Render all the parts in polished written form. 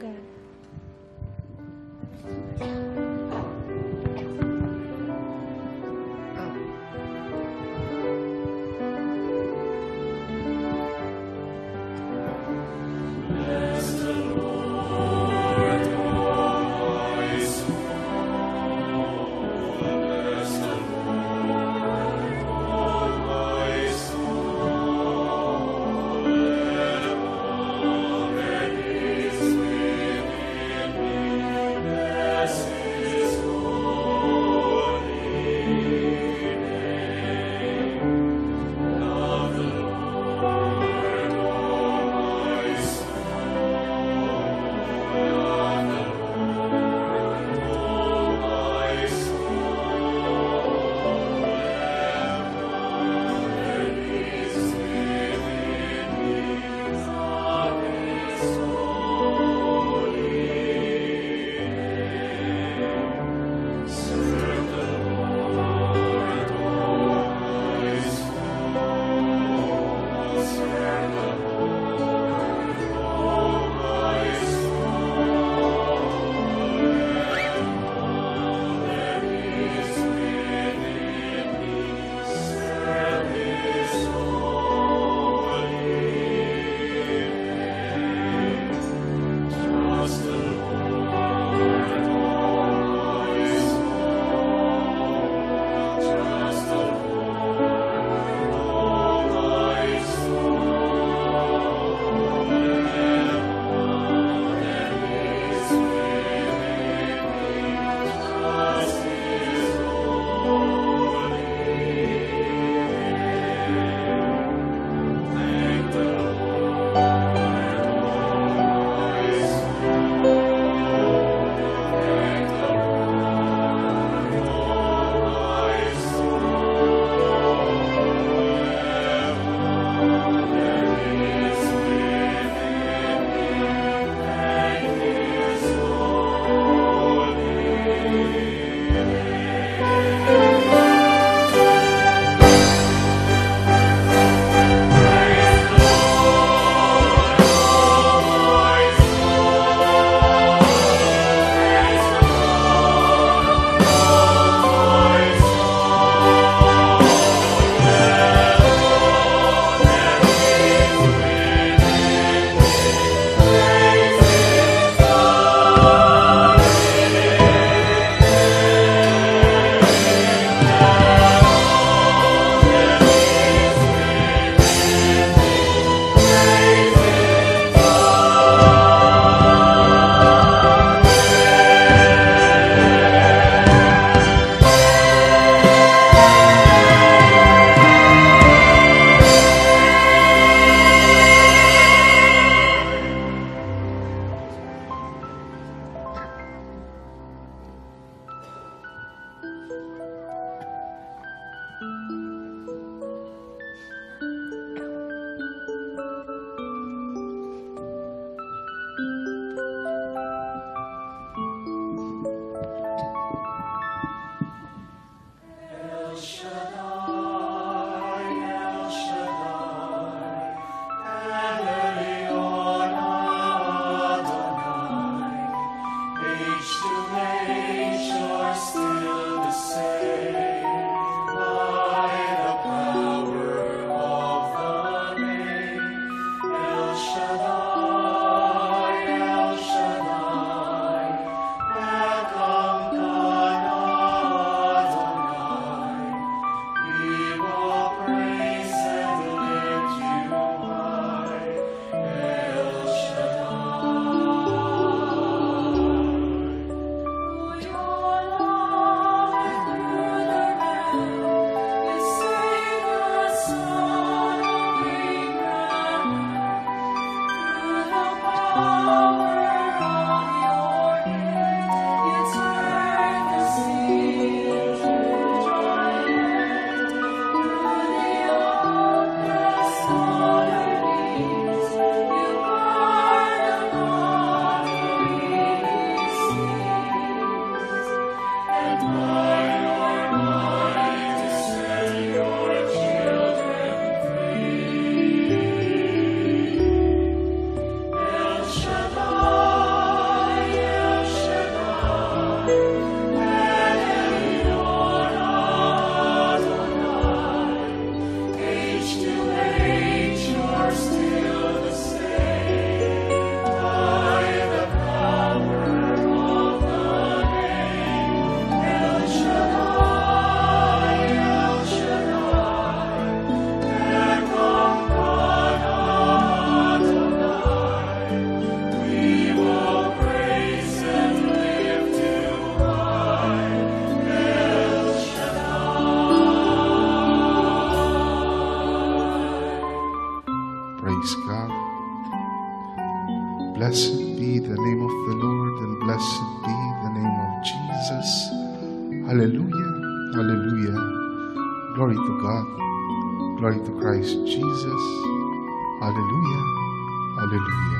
God. Shaddai. Blessed be the name of the Lord, and blessed be the name of Jesus. Hallelujah, hallelujah. Glory to God. Glory to Christ Jesus. Hallelujah, hallelujah.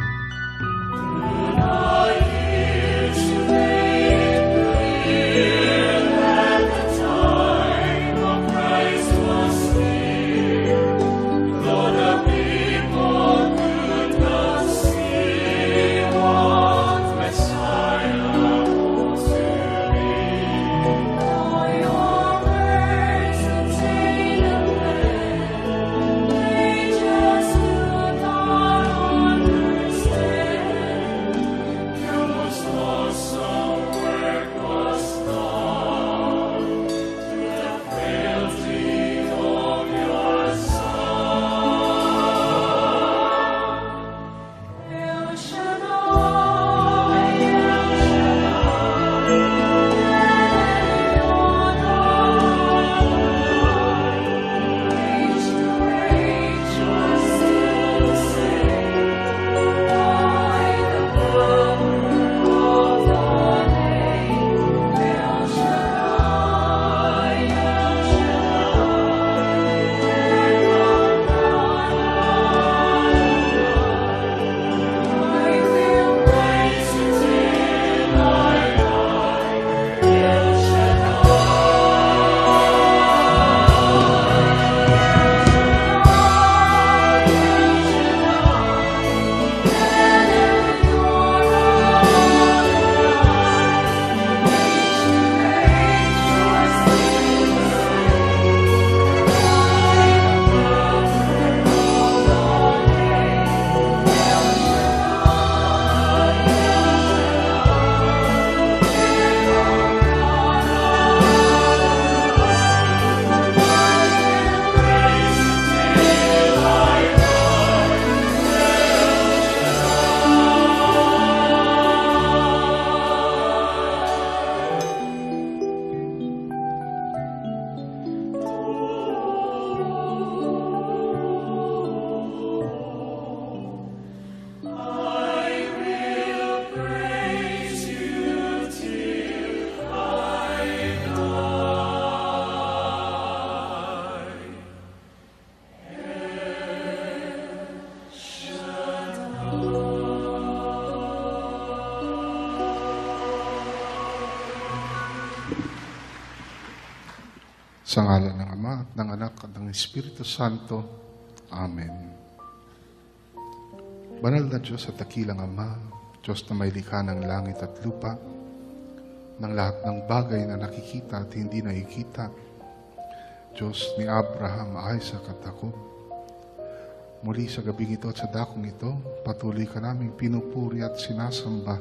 Sa ngalan ng Ama at ng Anak at ng Espiritu Santo. Amen. Banal na Diyos at dakilang Ama, Diyos na may likha ng langit at lupa, ng lahat ng bagay na nakikita at hindi nakikita, Diyos ni Abraham, Isaac at Jacob. Muli sa gabing ito at sa dakong ito, patuloy ka naming pinupuri at sinasamba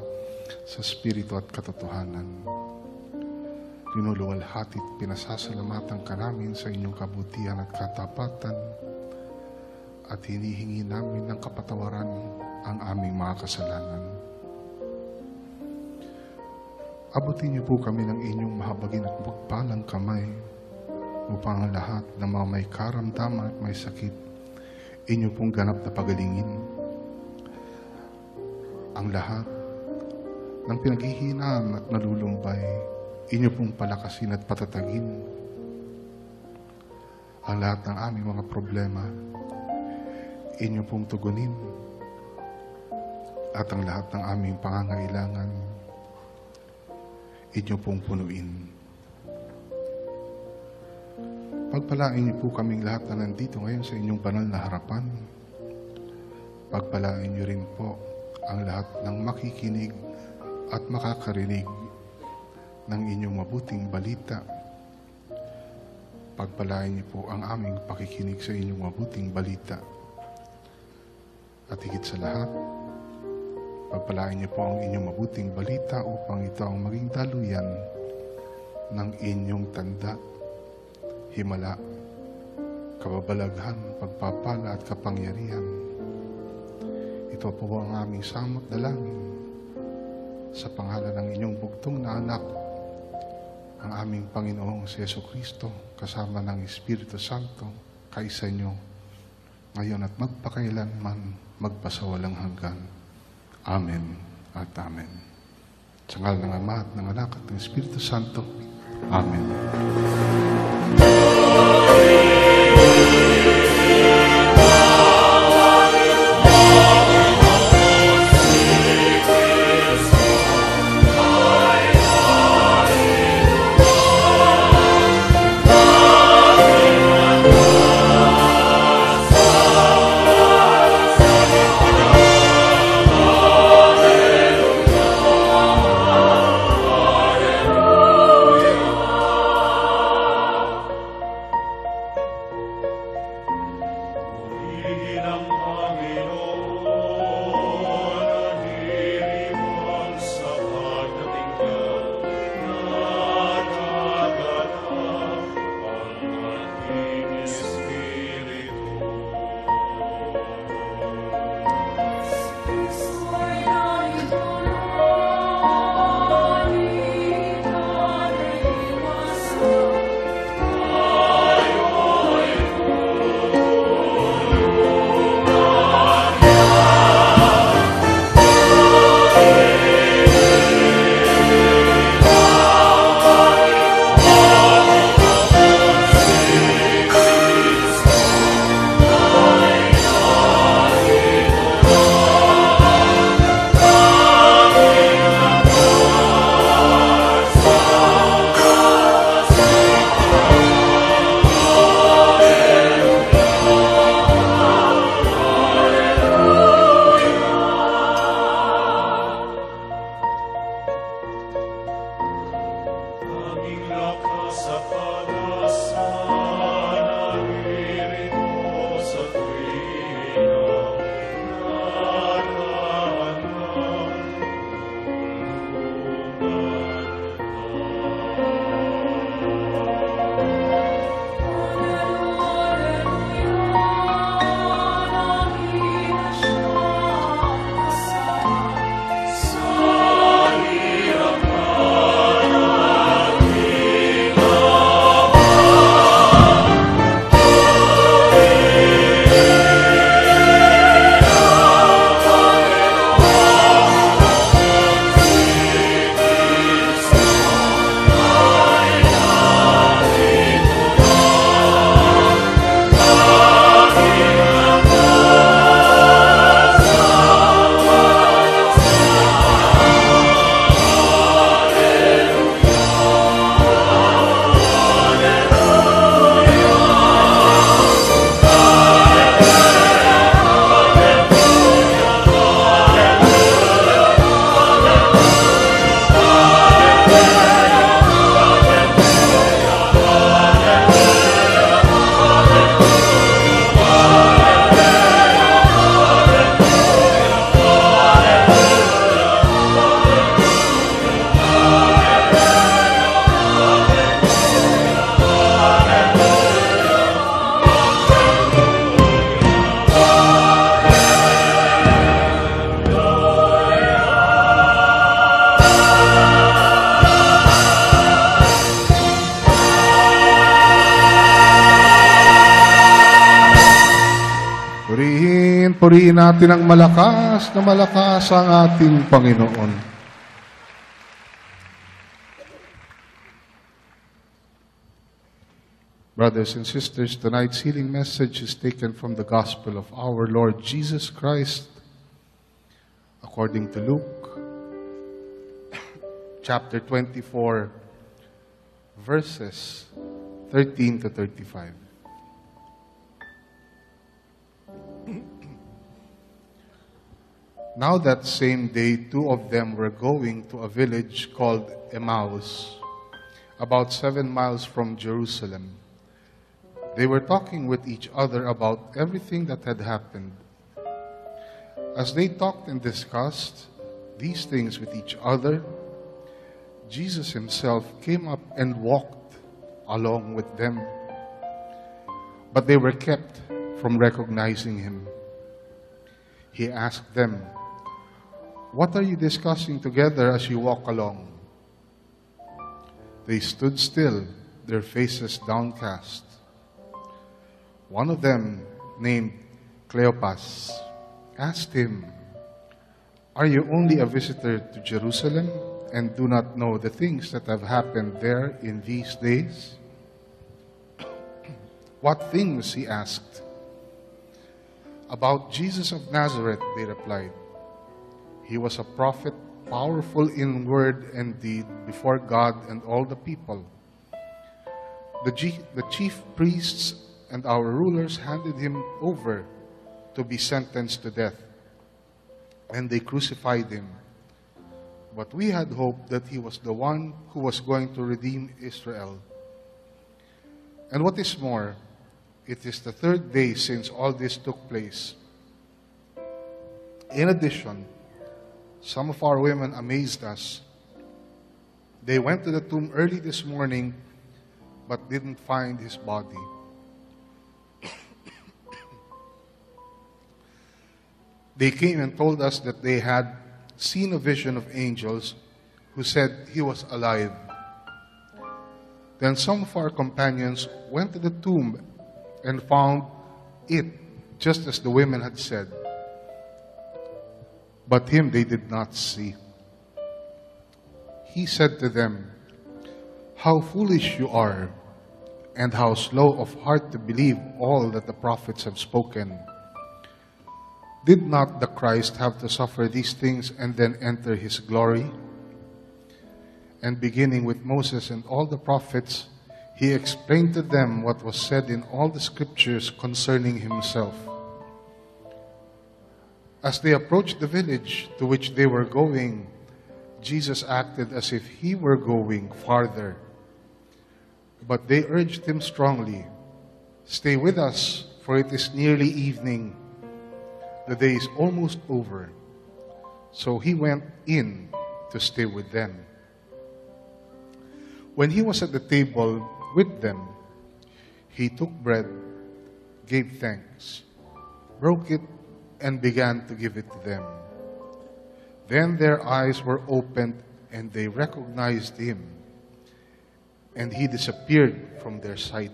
sa Espiritu at katotohanan. Linuluwalhati at pinasasalamatan ka namin sa inyong kabutihan at katapatan at hinihingi namin ng kapatawaran ang aming mga kasalanan. Abutin niyo po kami ng inyong mahabagin at magpalang kamay upang ang lahat ng mga may karamdaman at may sakit inyo pong ganap na pagalingin. Ang lahat ng pinaghihinaan at nalulumbay inyo pong palakasin at patatagin. Ang lahat ng aming mga problema, inyo pong tugunin. At ang lahat ng aming pangangailangan, inyo pong punuin. Pagpalain niyo po kaming lahat na nandito ngayon sa inyong banal na harapan. Pagpalain niyo rin po ang lahat ng makikinig at makakarinig ng inyong mabuting balita. Pagpalain niyo po ang aming pakikinig sa inyong mabuting balita. At higit sa lahat, pagpalain niyo po ang inyong mabuting balita upang ito ang maging daluyan ng inyong tanda, himala, kababalaghan, pagpapala at kapangyarihan. Ito po ang aming samot dalangin sa pangalan ng inyong bugtong na anak, ang aming Panginoong si Jesucristo, kasama ng Espiritu Santo, kaisa nyo, ngayon at magpakailanman, magpasawalang hanggan. Amen at Amen. Sa ngalan ng Ama at ng Anak at ng Espiritu Santo. Amen. Purihin natin ang malakas na malakas ang ating Panginoon. Brothers and sisters, tonight's healing message is taken from the Gospel of our Lord Jesus Christ according to Luke, chapter 24, verses 13 to 35. Now that same day, two of them were going to a village called Emmaus, about 7 miles from Jerusalem. They were talking with each other about everything that had happened. As they talked and discussed these things with each other, Jesus himself came up and walked along with them. But they were kept from recognizing him. He asked them, "What are you discussing together as you walk along?" They stood still, their faces downcast. One of them, named Cleopas, asked him, Are you only a visitor to Jerusalem and do not know the things that have happened there in these days? What things? He asked. About Jesus of Nazareth, they replied. He was a prophet, powerful in word and deed before God and all the people. The chief priests and our rulers handed him over to be sentenced to death, and they crucified him. But we had hoped that he was the one who was going to redeem Israel. And what is more, it is the third day since all this took place. In addition, some of our women amazed us. They went to the tomb early this morning, but didn't find his body. They came and told us that they had seen a vision of angels who said he was alive. Then some of our companions went to the tomb and found it just as the women had said. But him they did not see. He said to them, "How foolish you are, and how slow of heart to believe all that the prophets have spoken. Did not the Christ have to suffer these things and then enter his glory?" And beginning with Moses and all the prophets, he explained to them what was said in all the scriptures concerning himself. As they approached the village to which they were going, Jesus acted as if he were going farther. But they urged him strongly, "Stay with us, for it is nearly evening. The day is almost over." So he went in to stay with them. When he was at the table with them, he took bread, gave thanks, broke it, and began to give it to them. Then their eyes were opened, and they recognized him, and he disappeared from their sight.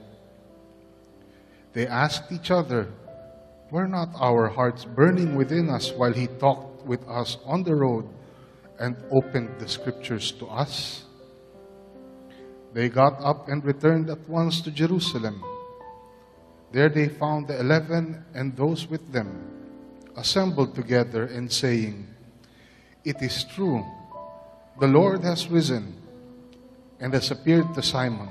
They asked each other, "Were not our hearts burning within us while he talked with us on the road and opened the scriptures to us?" They got up and returned at once to Jerusalem. There they found the 11 and those with them, assembled together and saying, "It is true, the Lord has risen and has appeared to Simon."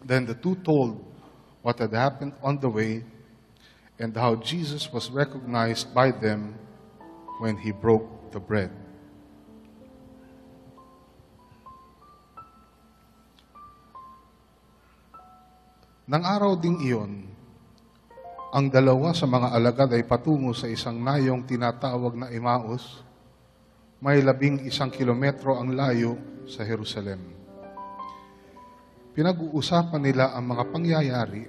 Then the two told what had happened on the way and how Jesus was recognized by them when he broke the bread. Nang araw ding iyon, ang dalawa sa mga alagad ay patungo sa isang nayong tinatawag na Emmaus. May 11 kilometro ang layo sa Jerusalem. Pinag-uusapan nila ang mga pangyayari.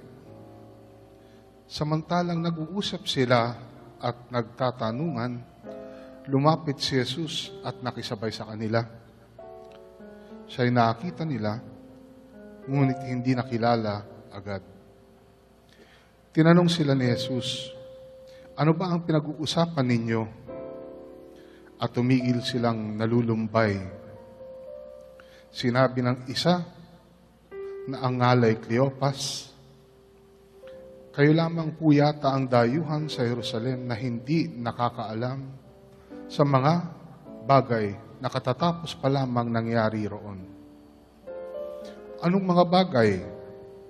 Samantalang nag-uusap sila at nagtatanungan, lumapit si Jesus at nakisabay sa kanila. Siya'y nakita nila, ngunit hindi nakilala agad. Tinanong sila ni Jesus, "Ano ba ang pinag-uusapan ninyo?" At tumigil silang nalulumbay. Sinabi ng isa na ang ngalay Cleopas, "Kayo lamang po yata ang dayuhan sa Jerusalem na hindi nakakaalam sa mga bagay na katatapos pa lamang nangyari roon." "Anong mga bagay?"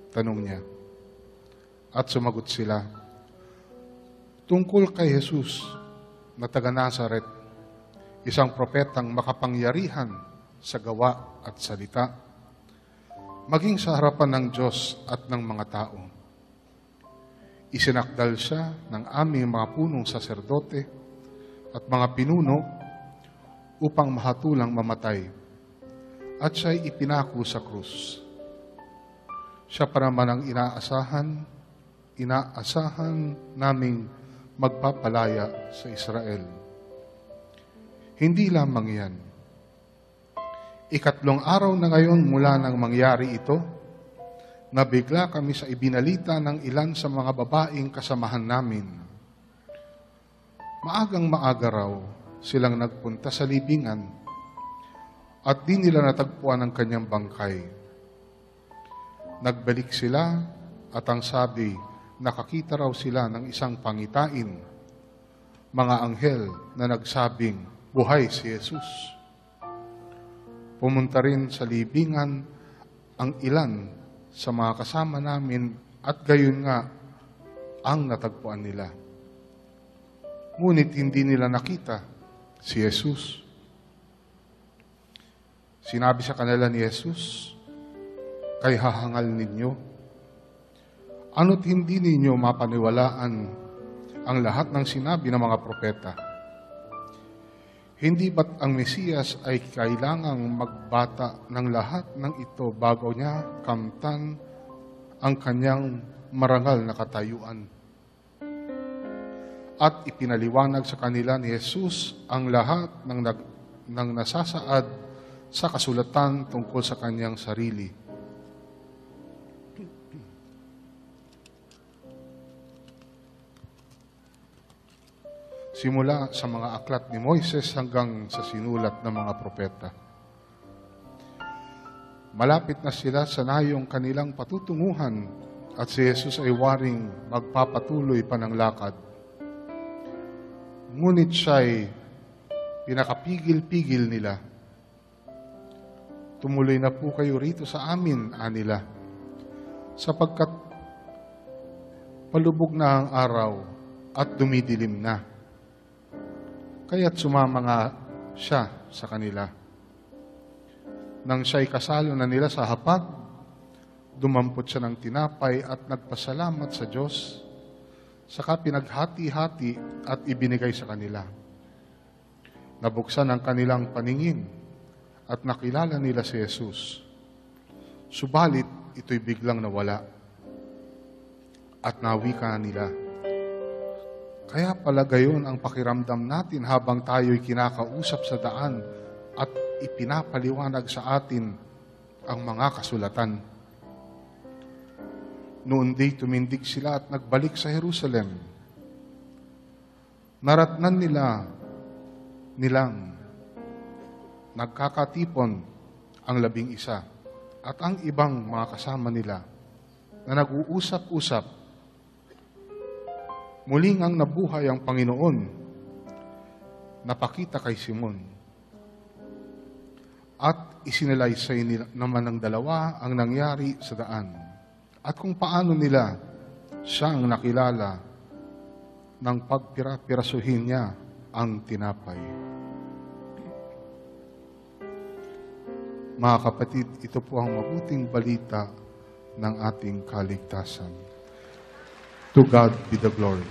tanong niya. At sumagot sila, "Tungkol kay Jesus na taga Nazaret, isang propetang makapangyarihan sa gawa at salita, maging sa harapan ng Diyos at ng mga tao. Isinakdal siya ng aming mga punong saserdote at mga pinuno upang mahatulang mamatay, at siya'y ipinako sa krus. Siya pa naman ang inaasahan naming magpapalaya sa Israel. Hindi lamang yan. 3 araw na ngayon mula nang mangyari ito, nabigla kami sa ibinalita ng ilan sa mga babaeng kasamahan namin. Maagang maaga raw silang nagpunta sa libingan at di nila natagpuan ang kanyang bangkay. Nagbalik sila at ang sabi, nakakita raw sila ng isang pangitain, mga anghel na nagsabing, buhay si Jesus. Pumunta rin sa libingan ang ilan sa mga kasama namin at gayon nga ang natagpuan nila. Ngunit hindi nila nakita si Jesus. Sinabi sa kanila ni Jesus, kay hahangal ninyo, ano't hindi ninyo mapaniwalaan ang lahat ng sinabi ng mga propeta? Hindi ba't ang Mesiyas ay kailangang magbata ng lahat ng ito bago niya kamtan ang kanyang marangal na katayuan? At ipinaliwanag sa kanila ni Jesus ang lahat ng nasasaad sa kasulatan tungkol sa kanyang sarili. Simula sa mga aklat ni Moises hanggang sa sinulat ng mga propeta. Malapit na sila sa nayong kanilang patutunguhan at si Jesus ay waring magpapatuloy pa ng lakad. Ngunit siya'y pinakapigil-pigil nila. Tumuloy na po kayo rito sa amin, anila, sapagkat palubog na ang araw at dumidilim na. Kaya't sumama nga siya sa kanila. Nang siya'y kasalo na nila sa hapag, dumampot siya ng tinapay at nagpasalamat sa Diyos. Saka pinaghati-hati at ibinigay sa kanila. Nabuksan ang kanilang paningin at nakilala nila si Jesus. Subalit, ito'y biglang nawala at nawika nila. Kaya pala gayon ang pakiramdam natin habang tayo'y kinakausap sa daan at ipinapaliwanag sa atin ang mga kasulatan. Noon di tumindig sila at nagbalik sa Jerusalem. Naratnan nilang nagkakatipon ang 11 at ang ibang mga kasama nila na nag-uusap-usap. Muling ang nabuhay ang Panginoon, napakita kay Simon. At isinalaysay naman ng dalawa ang nangyari sa daan. At kung paano nila siyang nakilala nang pagpirasuhin niya ang tinapay. Mga kapatid, ito po ang mabuting balita ng ating kaligtasan. To God be the glory.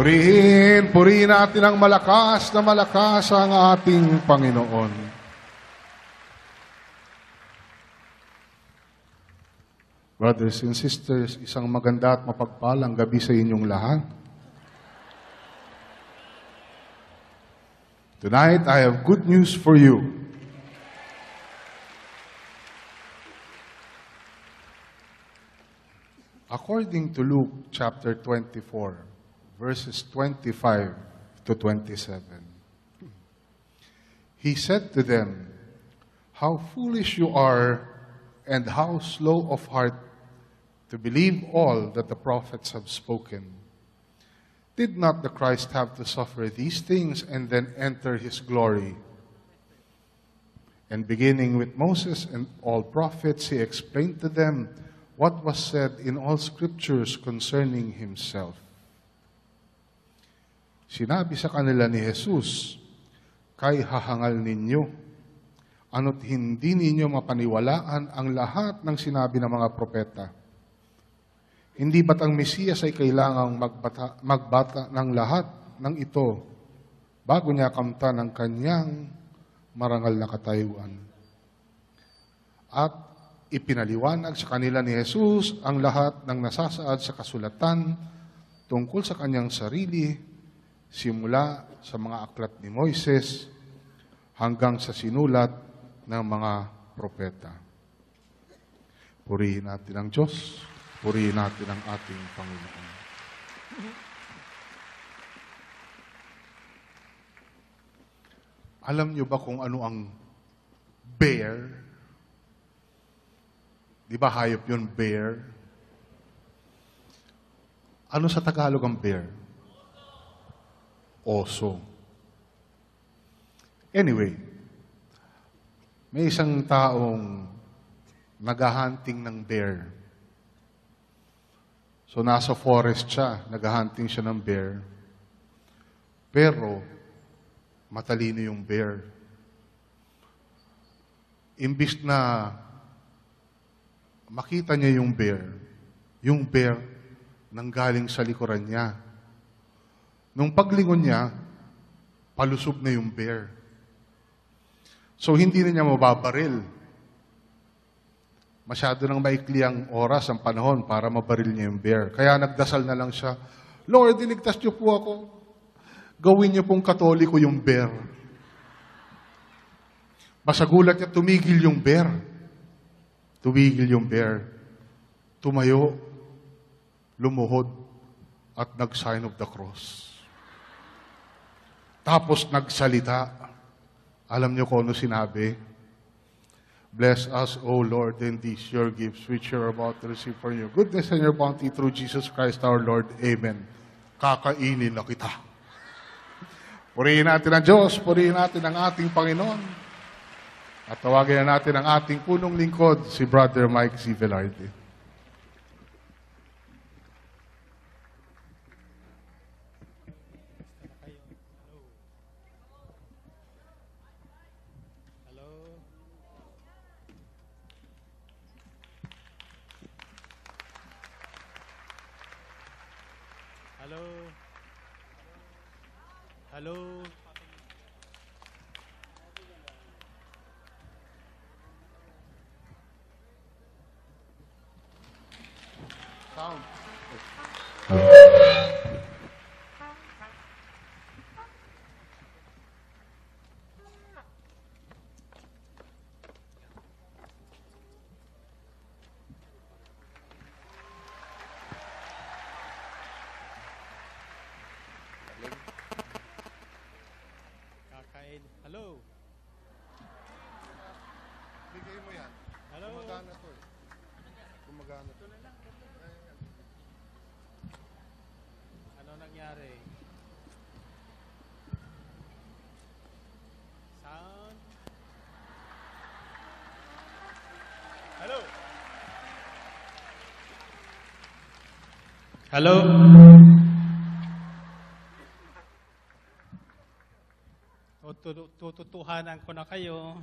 Purihin natin ang malakas na malakas ang ating Panginoon. Brothers and sisters, isang maganda at mapagpalang gabi sa inyong lahat. Tonight, I have good news for you. According to Luke chapter 24, verses 25 to 27, he said to them, "How foolish you are, and how slow of heart to believe all that the prophets have spoken. Did not the Christ have to suffer these things and then enter his glory?" And beginning with Moses and all prophets, he explained to them what was said in all scriptures concerning himself. Sinabi sa kanila ni Jesus, "Kay hahangal ninyo, ano't hindi ninyo mapaniwalaan ang lahat ng sinabi ng mga propeta. Hindi ba't ang Mesiyas ay kailangang magbata ng lahat ng ito bago niya kamtan ang kanyang marangal na katayuan?" At ipinaliwanag sa kanila ni Jesus ang lahat ng nasasaad sa kasulatan tungkol sa kanyang sarili, simula sa mga aklat ni Moises hanggang sa sinulat ng mga propeta. Purihin natin ang Diyos, purihin natin ang ating Panginoon. Alam niyo ba kung ano ang bear? Di ba hayop yun, bear? Ano sa Tagalog ang bear? Oso. Anyway, may isang taong naghahunting ng bear. So nasa forest siya, naghahunting siya ng bear. Pero matalino yung bear. Imbis na makita niya yung bear nanggaling sa likuran niya. Nung paglingon niya, palusob na yung bear. So hindi na niya mababaril. Masyado nang maikli ang oras, ang panahon para mabaril niya yung bear. Kaya nagdasal na lang siya, "Lord, iligtas niyo po ako. Gawin niyo pong Katoliko yung bear." Masagulat niya, tumigil yung bear. Tumigil yung bear. Tumayo, lumuhod, at nag-sign of the cross. Tapos nagsalita. Alam niyo kung ano sinabi? "Bless us, O Lord, in these your gifts, which you're about to receive from your goodness and your bounty through Jesus Christ our Lord. Amen." Kakainin na kita. Purihin natin ang Diyos, purihin natin ang ating Panginoon. At tawagin na natin ang ating punong lingkod, si Brother Mike C. Velarde. Hello. Sound. Kakain. Hello. Bigay mo yan. Hello. Gumagana to eh. Gumagana to. Ano nangyari? Sound. Hello. Hello. Tututuhanan ko na kayo.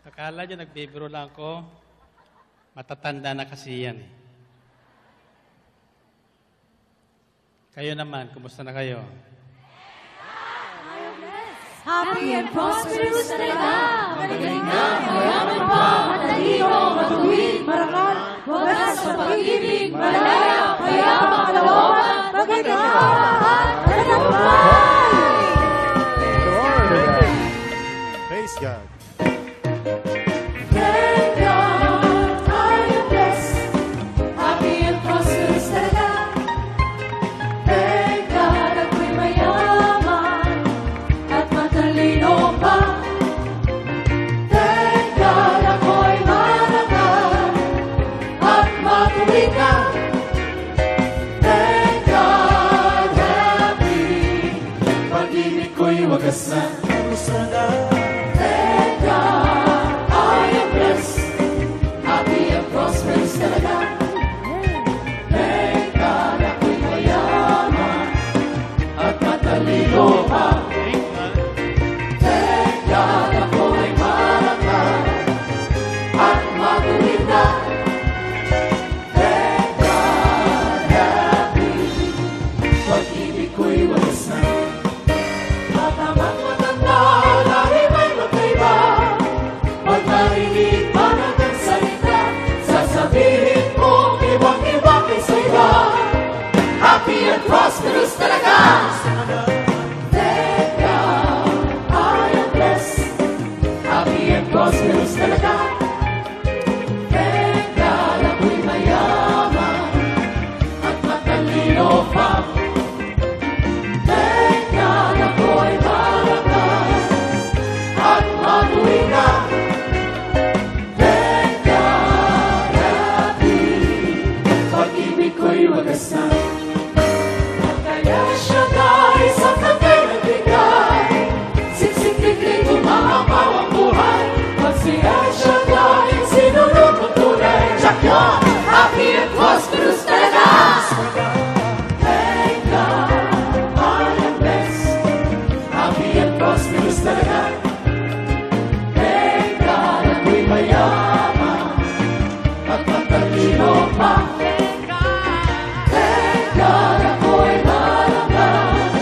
Akala nyo, nagbibiro lang ako. Matatanda na kasi yan eh. Kayo naman, kumusta na kayo? Happy and prosperous talaga. Magaling na, mayaman pa, matalino, matuwid, marangal, wagas sa pag-ibig, malaya, payapang kalooban, magandang at Praise God. Thank God, I am blessed. Happy and prosperous talaga. Thank God, ako'y mayaman at matalino pa. Thank God, ako'y marangal at matuwid na. Thank God, happy, pag-ibig ko'y wagas na. Thank God, I am blessed. Happy and prosperous talaga. Thank God, ako'y mayaman at matalino pa. Thank God, ako'y marangal at matuwid na. Thank God, happy, pag-ibig ko'y wagas na. Matamat matanda, lahi may magkaiba. Pag narinig man ang salita, sasabihin mo ibang-iba kaysa iba. Happy and prosperous talaga. Thank God, I am blessed. Happy and prosperous talaga. Thank God, ako'y mayaman at matalino pa. Thank God, ako'y marangal at matuwid na. Thank God, happy, pag-ibig ko'y wagas na. At kaya siya dahil sa kanyang nagbigay, siksik-liklik umahapaw ang buhay. At siya dahil sinunod ang tunay. Siya yun, happy and prosperous talaga. Thank God, I am blessed. Happy and prosperous talaga. Thank God, ako'y mayaman at matalino pa. Thank God, ako'y marangal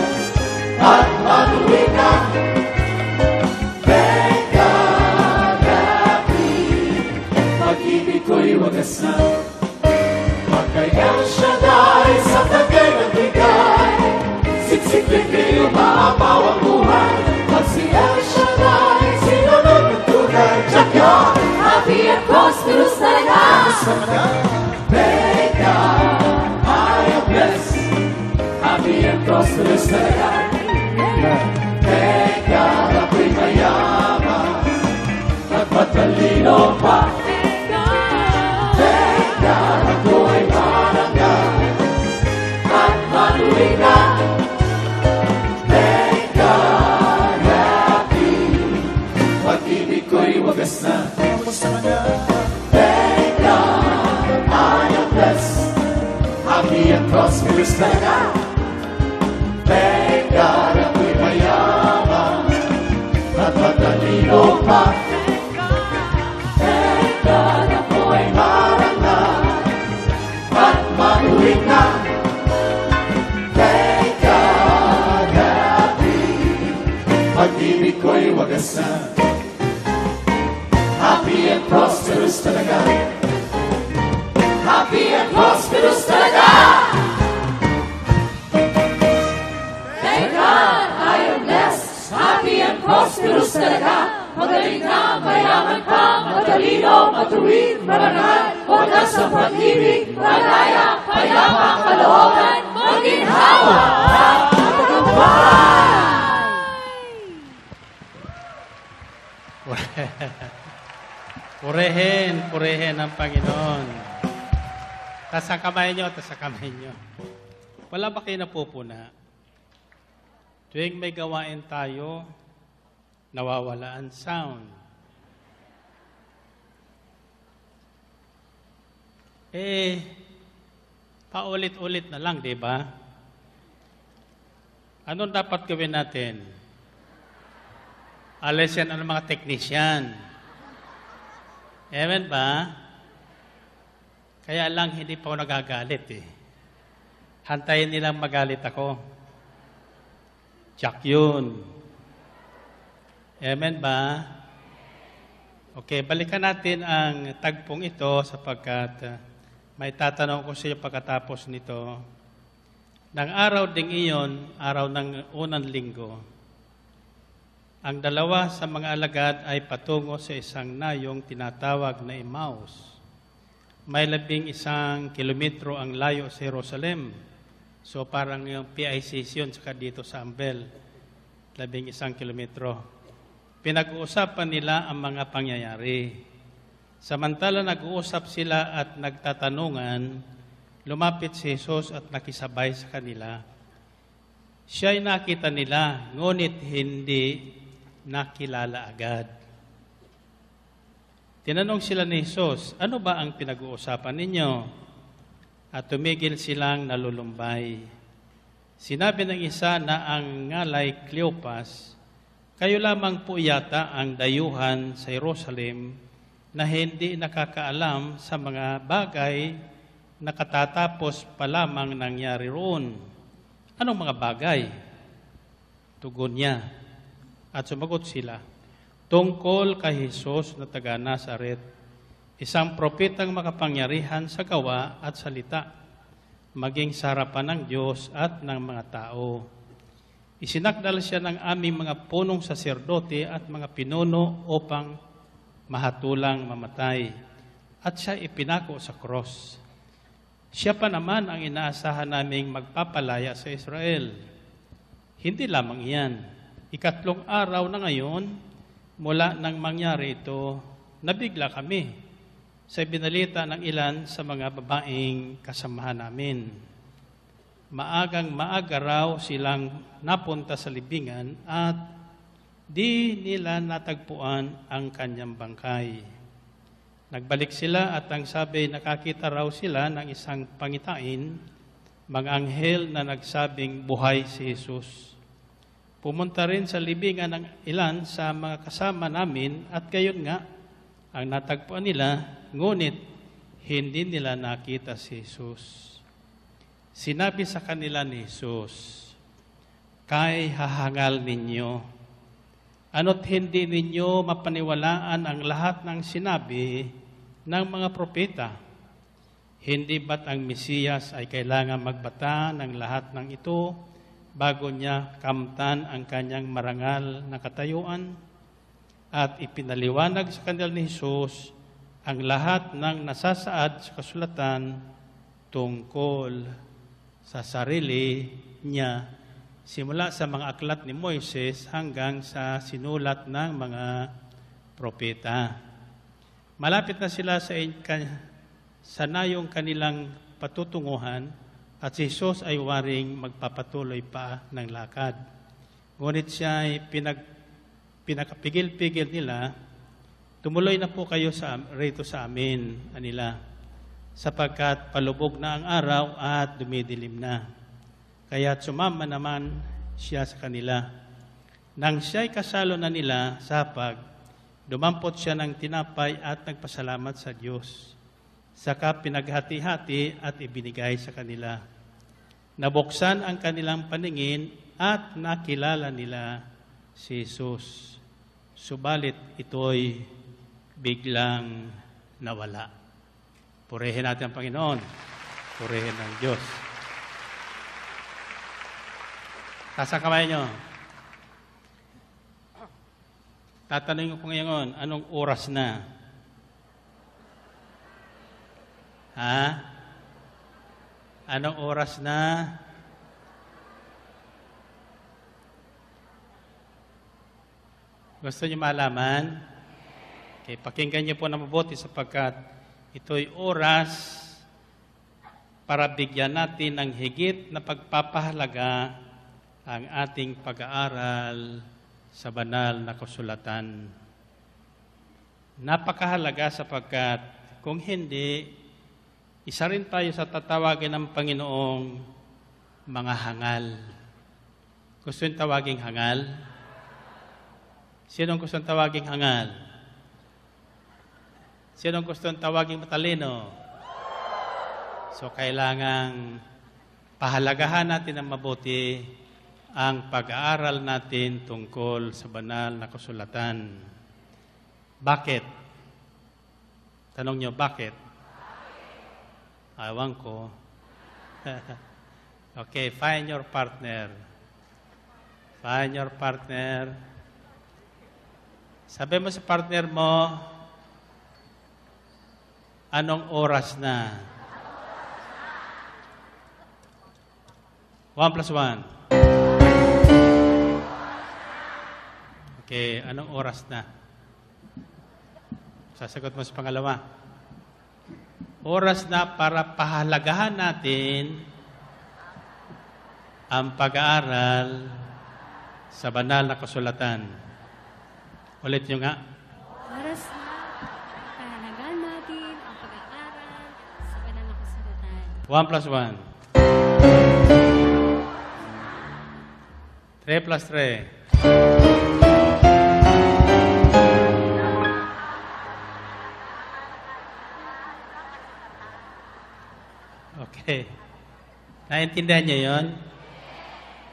at matuwid na. Thank God, happy, pag-ibig ko'y wagas na. Magkayang siya dahil sa kanyang nagbigay, siksik-liklik umaapaw ang buhay. Magsiyang siya dahil sinunod ang tunay. Siya yun, happy and prosperous talaga. Thank God, I am blessed. Happy and prosperous talaga. Thank God, ako'y mayaman at matalino pa. Thank God, ako'y marangal at matuwid na. Thank God, happy, pag-ibig ko'y wagas na. Thank God, I am blessed. Happy and prosperous talaga. Thank God, ako'y mayaman at matalino pa. Thank God, ako'y marangal at matuwid na. Thank God, happy, pag-ibig ko'y wagas na. Happy and prosperous talaga. Happy and prosperous talaga. Thank God, I am blessed. Happy and prosperous talaga. Magaling na, mayaman pa, matalino, matuwid, marangal, wagas sa pag-ibig, malaya, payapang kalooban, maginhawa at Purihin, purihin ang Panginoon. Tas sa kamay nyo, tas sa kamay nyo. Wala ba kayo napupuna? Tuwing may gawain tayo, nawawala ang sound. Paulit-ulit na lang, di ba? Anong dapat gawin natin? Alis yan ang mga technician. Amen ba? Kaya lang hindi pa ako nagagalit eh. Hantayin nilang magalit ako. Tiyak yun. Amen ba? Okay, balikan natin ang tagpong ito sapagkat may tatanong ko sa iyo pagkatapos nito. Nang araw ding iyon, araw ng unang linggo, ang dalawa sa mga alagad ay patungo sa isang nayong tinatawag na Emmaus. May 11 kilometro ang layo sa Jerusalem. So parang yung PICC yun saka dito sa Ambel, 11 kilometro. Pinag-uusapan nila ang mga pangyayari. Samantala nag-uusap sila at nagtatanungan, lumapit si Jesus at nakisabay sa kanila. Siya'y nakita nila, ngunit hindi nakilala agad. Tinanong sila ni Jesus, ano ba ang pinag-uusapan ninyo? At tumigil silang nalulumbay. Sinabi ng isa na ang ngalay Cleopas, kayo lamang po yata ang dayuhan sa Jerusalem na hindi nakakaalam sa mga bagay na katatapos pa lamang nangyari roon. Anong mga bagay? Tugon niya. At sumagot sila, tungkol kay Jesus na taga Nazaret, isang propetang makapangyarihan sa gawa at salita, maging sa harapan ng Diyos at ng mga tao. Isinakdal siya ng aming mga punong saserdote at mga pinuno upang mahatulang mamatay, at siya ipinako sa cross. Siya pa naman ang inaasahan naming magpapalaya sa Israel. Hindi lamang iyan. 3 araw na ngayon, mula nang mangyari ito, nabigla kami sa binalita ng ilan sa mga babaeng kasamahan namin. Maagang-maaga raw silang napunta sa libingan at di nila natagpuan ang kanyang bangkay. Nagbalik sila at ang sabi, nakakita raw sila ng isang pangitain, mga anghel na nagsabing buhay si Jesus. Pumunta rin sa libingan ng ilan sa mga kasama namin at gayon nga ang natagpuan nila, ngunit hindi nila nakita si Jesus. Sinabi sa kanila ni Jesus, kay hahangal ninyo, ano't hindi ninyo mapaniwalaan ang lahat ng sinabi ng mga propeta? Hindi ba't ang Mesiyas ay kailangan magbata ng lahat ng ito bago niya kamtan ang kanyang marangal na katayuan? At ipinaliwanag sa kanila ni Jesus ang lahat ng nasasaad sa kasulatan tungkol sa sarili niya, simula sa mga aklat ni Moises hanggang sa sinulat ng mga propeta. Malapit na sila sa nayong kanilang patutunguhan at si Jesus ay waring magpapatuloy pa ng lakad. Ngunit siya ay pinakapigil-pigil nila, tumuloy na po kayo rito sa amin, anila, sapagkat palubog na ang araw at dumidilim na. Kaya sumama naman siya sa kanila. Nang siya'y kasalo na nila sa hapag, dumampot siya ng tinapay at nagpasalamat sa Diyos. Saka pinaghati-hati at ibinigay sa kanila. Nabuksan ang kanilang paningin at nakilala nila si Jesus. Subalit ito'y biglang nawala. Purihin natin ang Panginoon. Purihin ang Diyos. Taas ang kamay nyo. Tatanungin ko ngayon, anong oras na? Ha? Anong oras na? Gusto niyo malaman? Okay, pakinggan niyo po na mabuti sapagkat ito'y oras para bigyan natin ng higit na pagpapahalaga ang ating pag-aaral sa banal na kasulatan. Napakahalaga sapagkat kung hindi, isa rin tayo sa tatawagin ng Panginoong mga hangal. Gusto yung tawaging hangal? Sinong gustong tawaging hangal? Sinong gustong tawaging matalino? So, kailangang pahalagahan natin ng mabuti ang pag-aaral natin tungkol sa banal na kasulatan. Bakit? Tanong nyo, bakit? Ewan ko. Okay, find your partner. Find your partner. Sabi mo sa partner mo, anong oras na? 1 plus 1. Okay, anong oras na? Sasagot mo sa pangalawa. Oras na para pahalagahan natin ang pag-aaral sa banal na kasulatan. Ulit nyo nga. Oras na pahalagaan natin ang pag-aaral sa banal na kasulatan. 1 plus 1. 3 plus 3. Okay. Naintindihan niyo yon?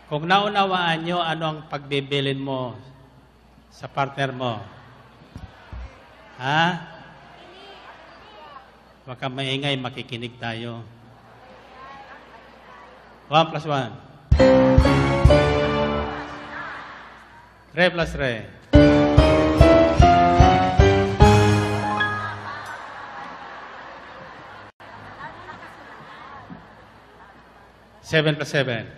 Kung naunawaan niyo, ano ang pagbibilin mo sa partner mo? Ha? Huwag kang maingay, makikinig tayo. 1 plus 1. 3 plus 3. Seven plus 7.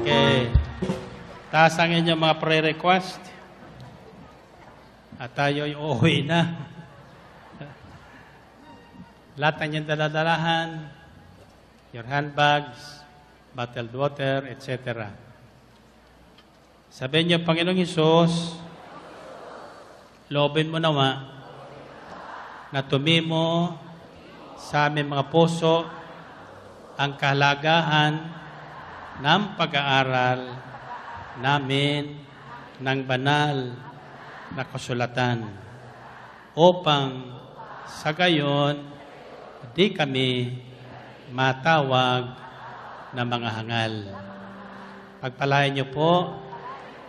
Okay. Taas ang inyong mga prayer request. At tayo'y uuwi na. Lahat ng inyong daladalahan, your handbags, bottled water, etc. Sabihin niyo, Panginoong Hesus, loobin mo nawa na tumimo sa aming mga puso ang kahalagahan ng pag-aaral namin ng banal na kasulatan upang sa gayon di kami matawag na mga hangal. Pagpalain niyo po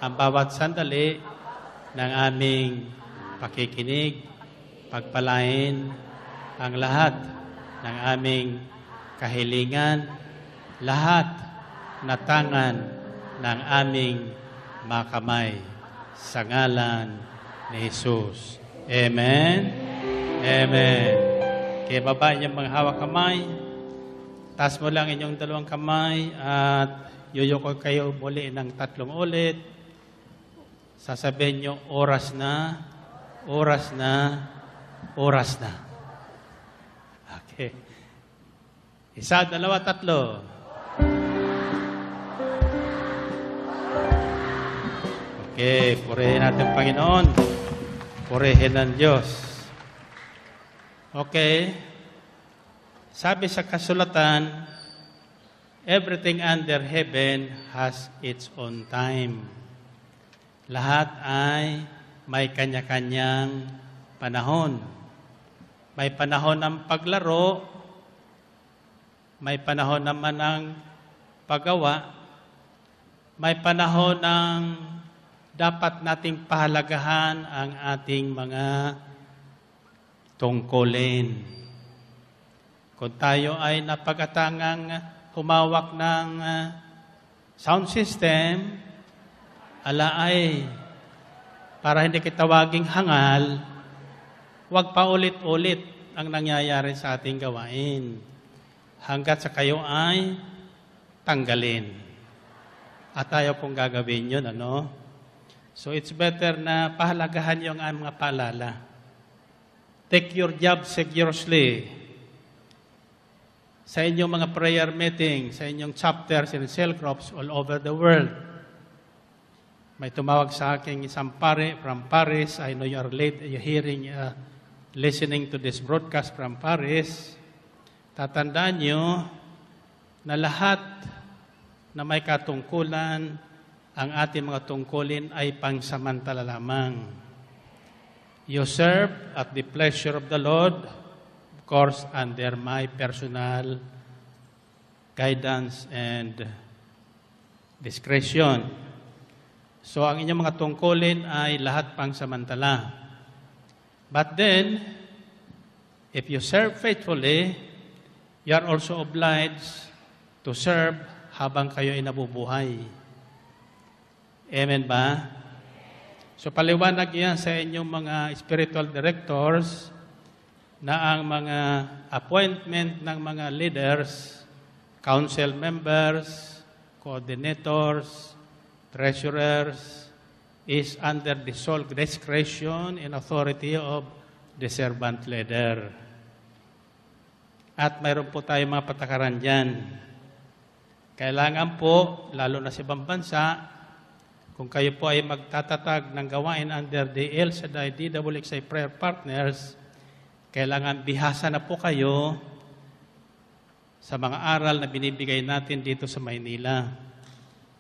ang bawat sandali ng aming pakikinig, pagpalain ang lahat ng aming kahilingan, lahat na tangan ng aming mga kamay sa ngalan ni Jesus. Amen? Amen. Kaya baba inyong mga hawak kamay, taas mo lang inyong dalawang kamay at yuyuko kayo muli ng 3 ulit. Sasabihin nyo, oras na, oras na, oras na. Okay. 1, 2, 3. Okay, purihin natin Panginoon. Purihin ng Diyos. Okay. Sabi sa kasulatan, everything under heaven has its own time. Lahat ay may kanya-kanyang panahon. May panahon ng paglaro, may panahon naman ng paggawa, may panahon ng dapat nating pahalagahan ang ating mga tungkulin. Kung tayo ay napagatangang humawak ng sound system, ala ay para hindi kitawaging hangal, huwag pa ulit-ulit ang nangyayari sa ating gawain. Hanggat sa kayo ay tanggalin. At tayo pong gagawin yun, ano? So it's better na pahalagahan yung mga paalala. Take your job seriously. Sa inyong mga prayer meeting, sa inyong chapters and cell groups all over the world. May tumawag sa akin isang pare from Paris. I know you are late, you're hearing, listening to this broadcast from Paris. Tatandaan nyo na lahat na may katungkulan ang ating mga tungkulin ay pangsamantala lamang. You serve at the pleasure of the Lord, of course, under my personal guidance and discretion. So, ang inyong mga tungkulin ay lahat pangsamantala. But then, if you serve faithfully, you are also obliged to serve habang kayo ay nabubuhay. Amen ba? So, paliwanag yan sa inyong mga spiritual directors na ang mga appointment ng mga leaders, council members, coordinators, treasurers, is under the sole discretion and authority of the servant leader. At mayroon po tayo mga patakaran dyan. Kailangan po, lalo na sa ibang bansa, kung kayo po ay magtatatag ng gawain under the El Shaddai DWXI Prayer Partners, kailangan bihasa na po kayo sa mga aral na binibigay natin dito sa Maynila.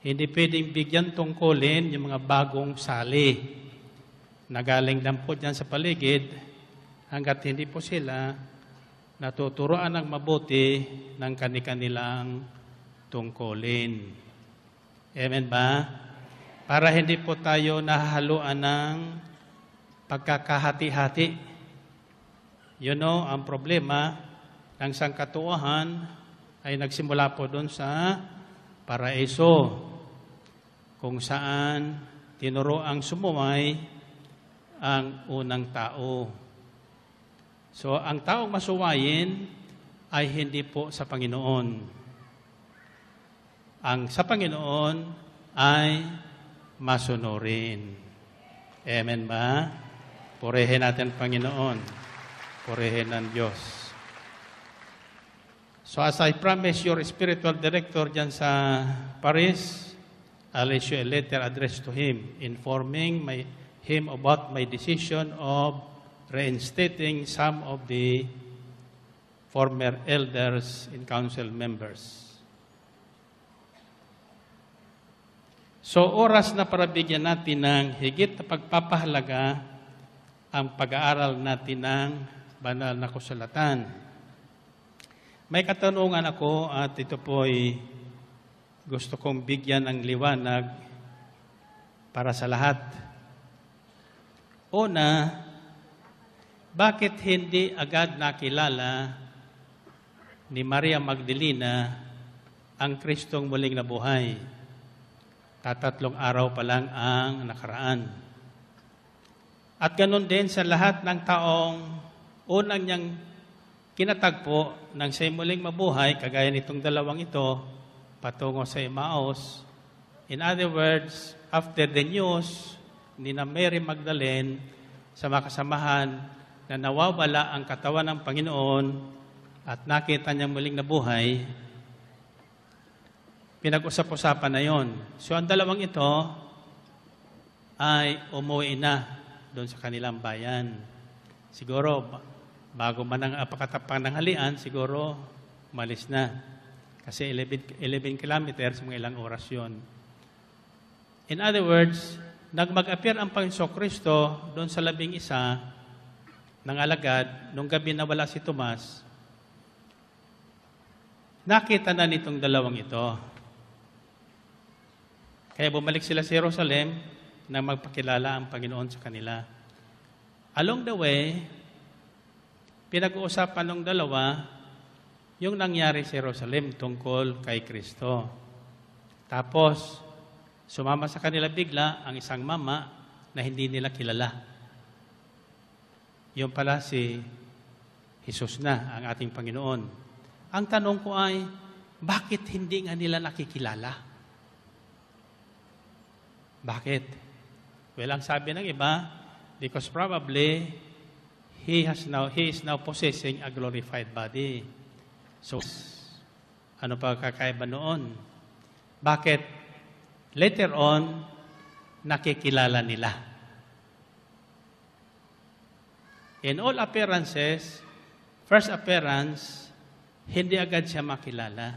Hindi pwedeng bigyan tungkulin yung mga bagong sali na galing lang po dyan sa paligid hanggat hindi po sila natuturoan ng mabuti ng kanilang tungkulin. Amen ba? Para hindi po tayo nahahaluan ng pagkakahati-hati. You know, ang problema ng sangkatuohan ay nagsimula po doon sa paraiso, kung saan tinuro ang sumuway ang unang tao. So, ang taong masuwayin ay hindi po sa Panginoon. Ang sa Panginoon ay masunurin. Amen ba? Purihin natin Panginoon. Purihin ng Diyos. So as I promise your spiritual director dyan sa Paris, I'll issue a letter addressed to him, informing him about my decision of reinstating some of the former elders and council members. So oras na para bigyan natin ng higit na pagpapahalaga ang pag-aaral natin ng banal na kasulatan. May katanungan ako at ito po'y gusto kong bigyan ng liwanag para sa lahat. Una, bakit hindi agad nakilala ni Maria Magdalena ang Kristong muling nabuhay? 3 araw pa lang ang nakaraan. At ganun din sa lahat ng taong unang niyang kinatagpo ng siya'y muling mabuhay, kagaya nitong dalawang ito, patungo sa Emmaus. In other words, after the news ni na Mary Magdalene sa mga kasamahan na nawawala ang katawan ng Panginoon at nakita niyang muling nabuhay, pinag-usap-usapan na yon. So ang dalawang ito ay umuwi na doon sa kanilang bayan. Siguro, bago man ang apakatapang ng halian, siguro umalis na. Kasi 11 kilometers, mga ilang oras yun. In other words, nag-mag-appear ang Panginoon Kristo doon sa 11 ng alagad, nung gabi na wala si Tomas, nakita na nitong dalawang ito. Kaya bumalik sila sa Jerusalem na magpakilala ang Panginoon sa kanila. Along the way, pinag-uusapan ng dalawa yung nangyari sa Jerusalem tungkol kay Kristo. Tapos, sumama sa kanila bigla ang isang mama na hindi nila kilala. Yung pala si Jesus na, ang ating Panginoon. Ang tanong ko ay, bakit hindi nga nila nakikilala? Bakit? Well, ang sabi ng iba, because probably he is now possessing a glorified body. So, ano pa kakaiba noon? Bakit? Later on, nakikilala nila. In all appearances, first appearance, hindi agad siya makilala.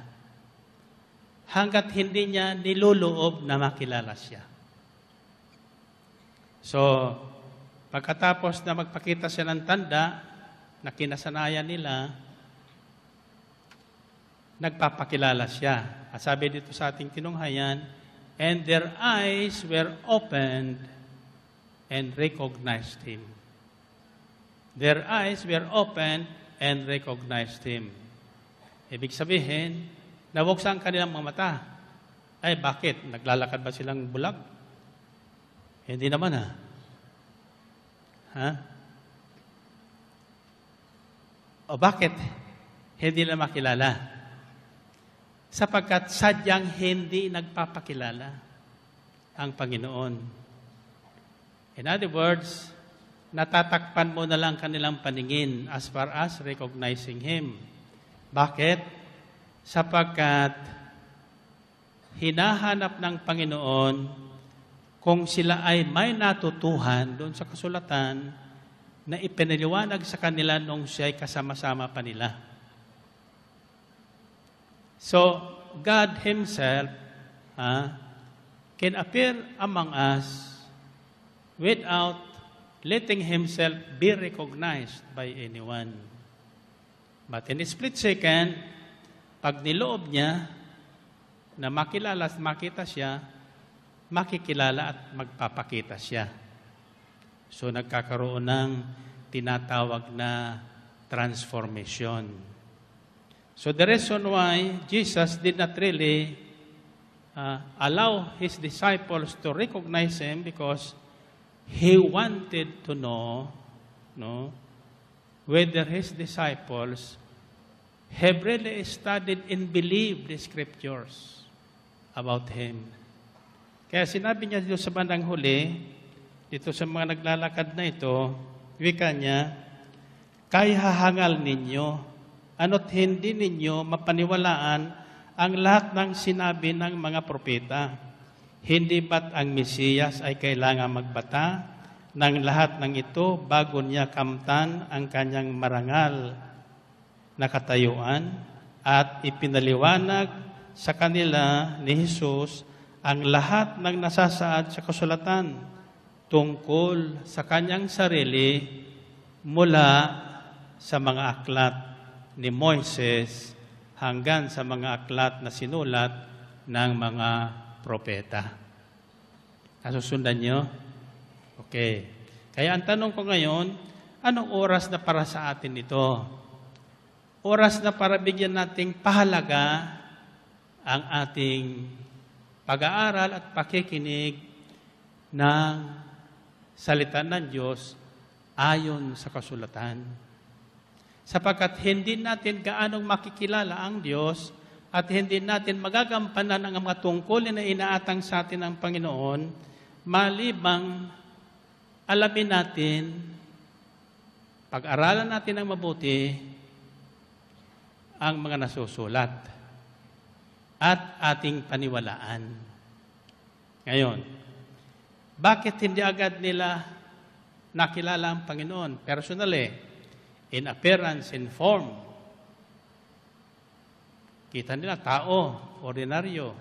hanggat hindi niya niluloob na makilala siya. So, pagkatapos na magpakita siya ng tanda na kinasanayan nila, nagpapakilala siya. At sabi dito sa ating tinunghayan, and their eyes were opened and recognized him. Their eyes were opened and recognized him. Ibig sabihin, nabuksan kanilang mga mata. Ay, bakit? Naglalakad ba silang bulag? Hindi naman ha? O bakit? Hindi na makilala. Sapagkat sadyang hindi nagpapakilala ang Panginoon. In other words, natatakpan mo na lang kanilang paningin as far as recognizing Him. Bakit? Sapagkat hinahanap ng Panginoon kung sila ay may natutuhan doon sa kasulatan na ipinaliwanag sa kanila nung siya ay kasama-sama pa nila. So, God Himself can appear among us without letting Himself be recognized by anyone. But in a split second, pag niloob niya na makilala at makita siya, makikilala at magpapakita siya. So, nagkakaroon ng tinatawag na transformation. So, the reason why Jesus did not really allow His disciples to recognize Him because He wanted to know whether His disciples have really studied and believed the Scriptures about Him. Kaya sinabi niya dito sa bandang huli, dito sa mga naglalakad na ito, wika niya, kaya hahangal ninyo, ano't hindi ninyo mapaniwalaan ang lahat ng sinabi ng mga propeta. Hindi ba't ang Mesiyas ay kailangan magbata ng lahat ng ito bago niya kamtan ang kanyang marangal na katayuan at ipinaliwanag sa kanila ni Jesus ang lahat ng nasasaad sa kasulatan tungkol sa kanyang sarili mula sa mga aklat ni Moises hanggang sa mga aklat na sinulat ng mga propeta. Nasusundan nyo? Okay. Kaya ang tanong ko ngayon, anong oras na para sa atin ito? Oras na para bigyan nating pahalaga ang ating pag-aaral at pakikinig ng salita ng Diyos ayon sa kasulatan. Sapagkat hindi natin gaanong makikilala ang Diyos at hindi natin magagampanan ang mga tungkulin na inaatang sa atin ng Panginoon malibang alamin natin, pag-aralan natin ng mabuti ang mga nasusulat at ating paniwalaan. Ngayon, bakit hindi agad nila nakilala ang Panginoon? Personally, in appearance, in form. Kita nila, tao, ordinaryo.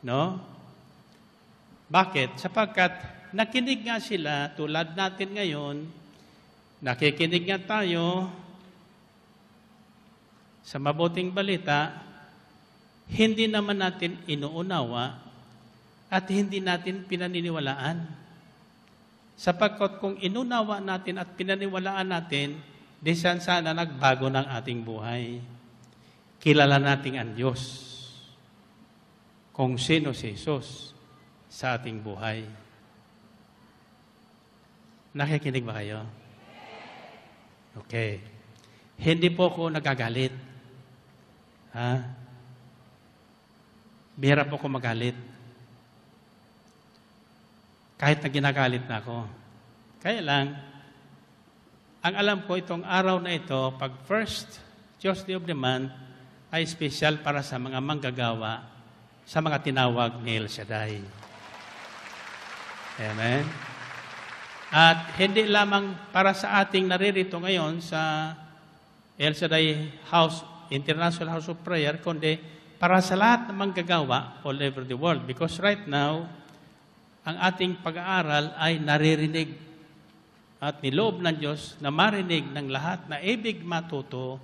No? Bakit? Sapagkat nakinig nga sila, tulad natin ngayon, nakikinig nga tayo sa mabuting balita, hindi naman natin inuunawa at hindi natin pinaniniwalaan. Sapagkat kung inunawa natin at pinaniwalaan natin, di sana nagbago ng ating buhay. Kilala natin ang Diyos kung sino si Jesus sa ating buhay. Nakikinig ba kayo? Okay. Hindi po ako nagagalit. Bihira po ako magalit. Kahit na ginagalit na ako. Kaya lang, ang alam ko itong araw na ito, pag first Tuesday of the month, ay special para sa mga manggagawa, sa mga tinawag ni El Shaddai. Amen? At hindi lamang para sa ating naririto ngayon sa El Shaddai House, International House of Prayer, kundi para sa lahat ng manggagawa all over the world. Because right now, ang ating pag-aaral ay naririnig at niloob ng Diyos na marinig ng lahat na ibig matuto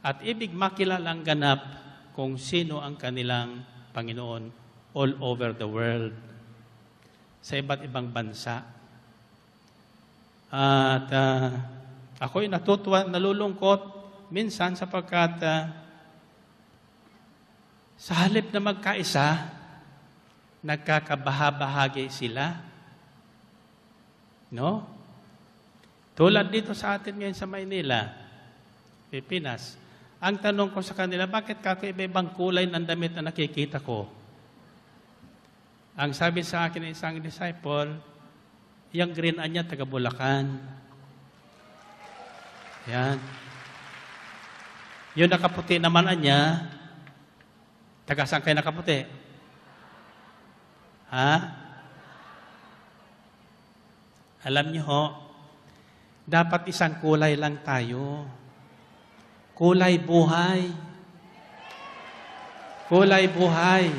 at ibig makilalang ganap kung sino ang kanilang Panginoon all over the world, sa iba't ibang bansa. At ako'y natutuwa, nalulungkot minsan sapagkat sa halip na magkaisa, nagkakabahabahagi sila. No? Tulad dito sa atin ngayon sa Maynila, Pilipinas. Ang tanong ko sa kanila, bakit iba-ibang kulay ng damit na nakikita ko? Ang sabi sa akin ng isang disciple, yung green niya, taga Bulacan. Yan. Yung nakaputi naman niya, taga saan kayo nakaputi? Ha? Alam niyo ho, dapat isang kulay lang tayo. Kulay buhay. Kulay buhay.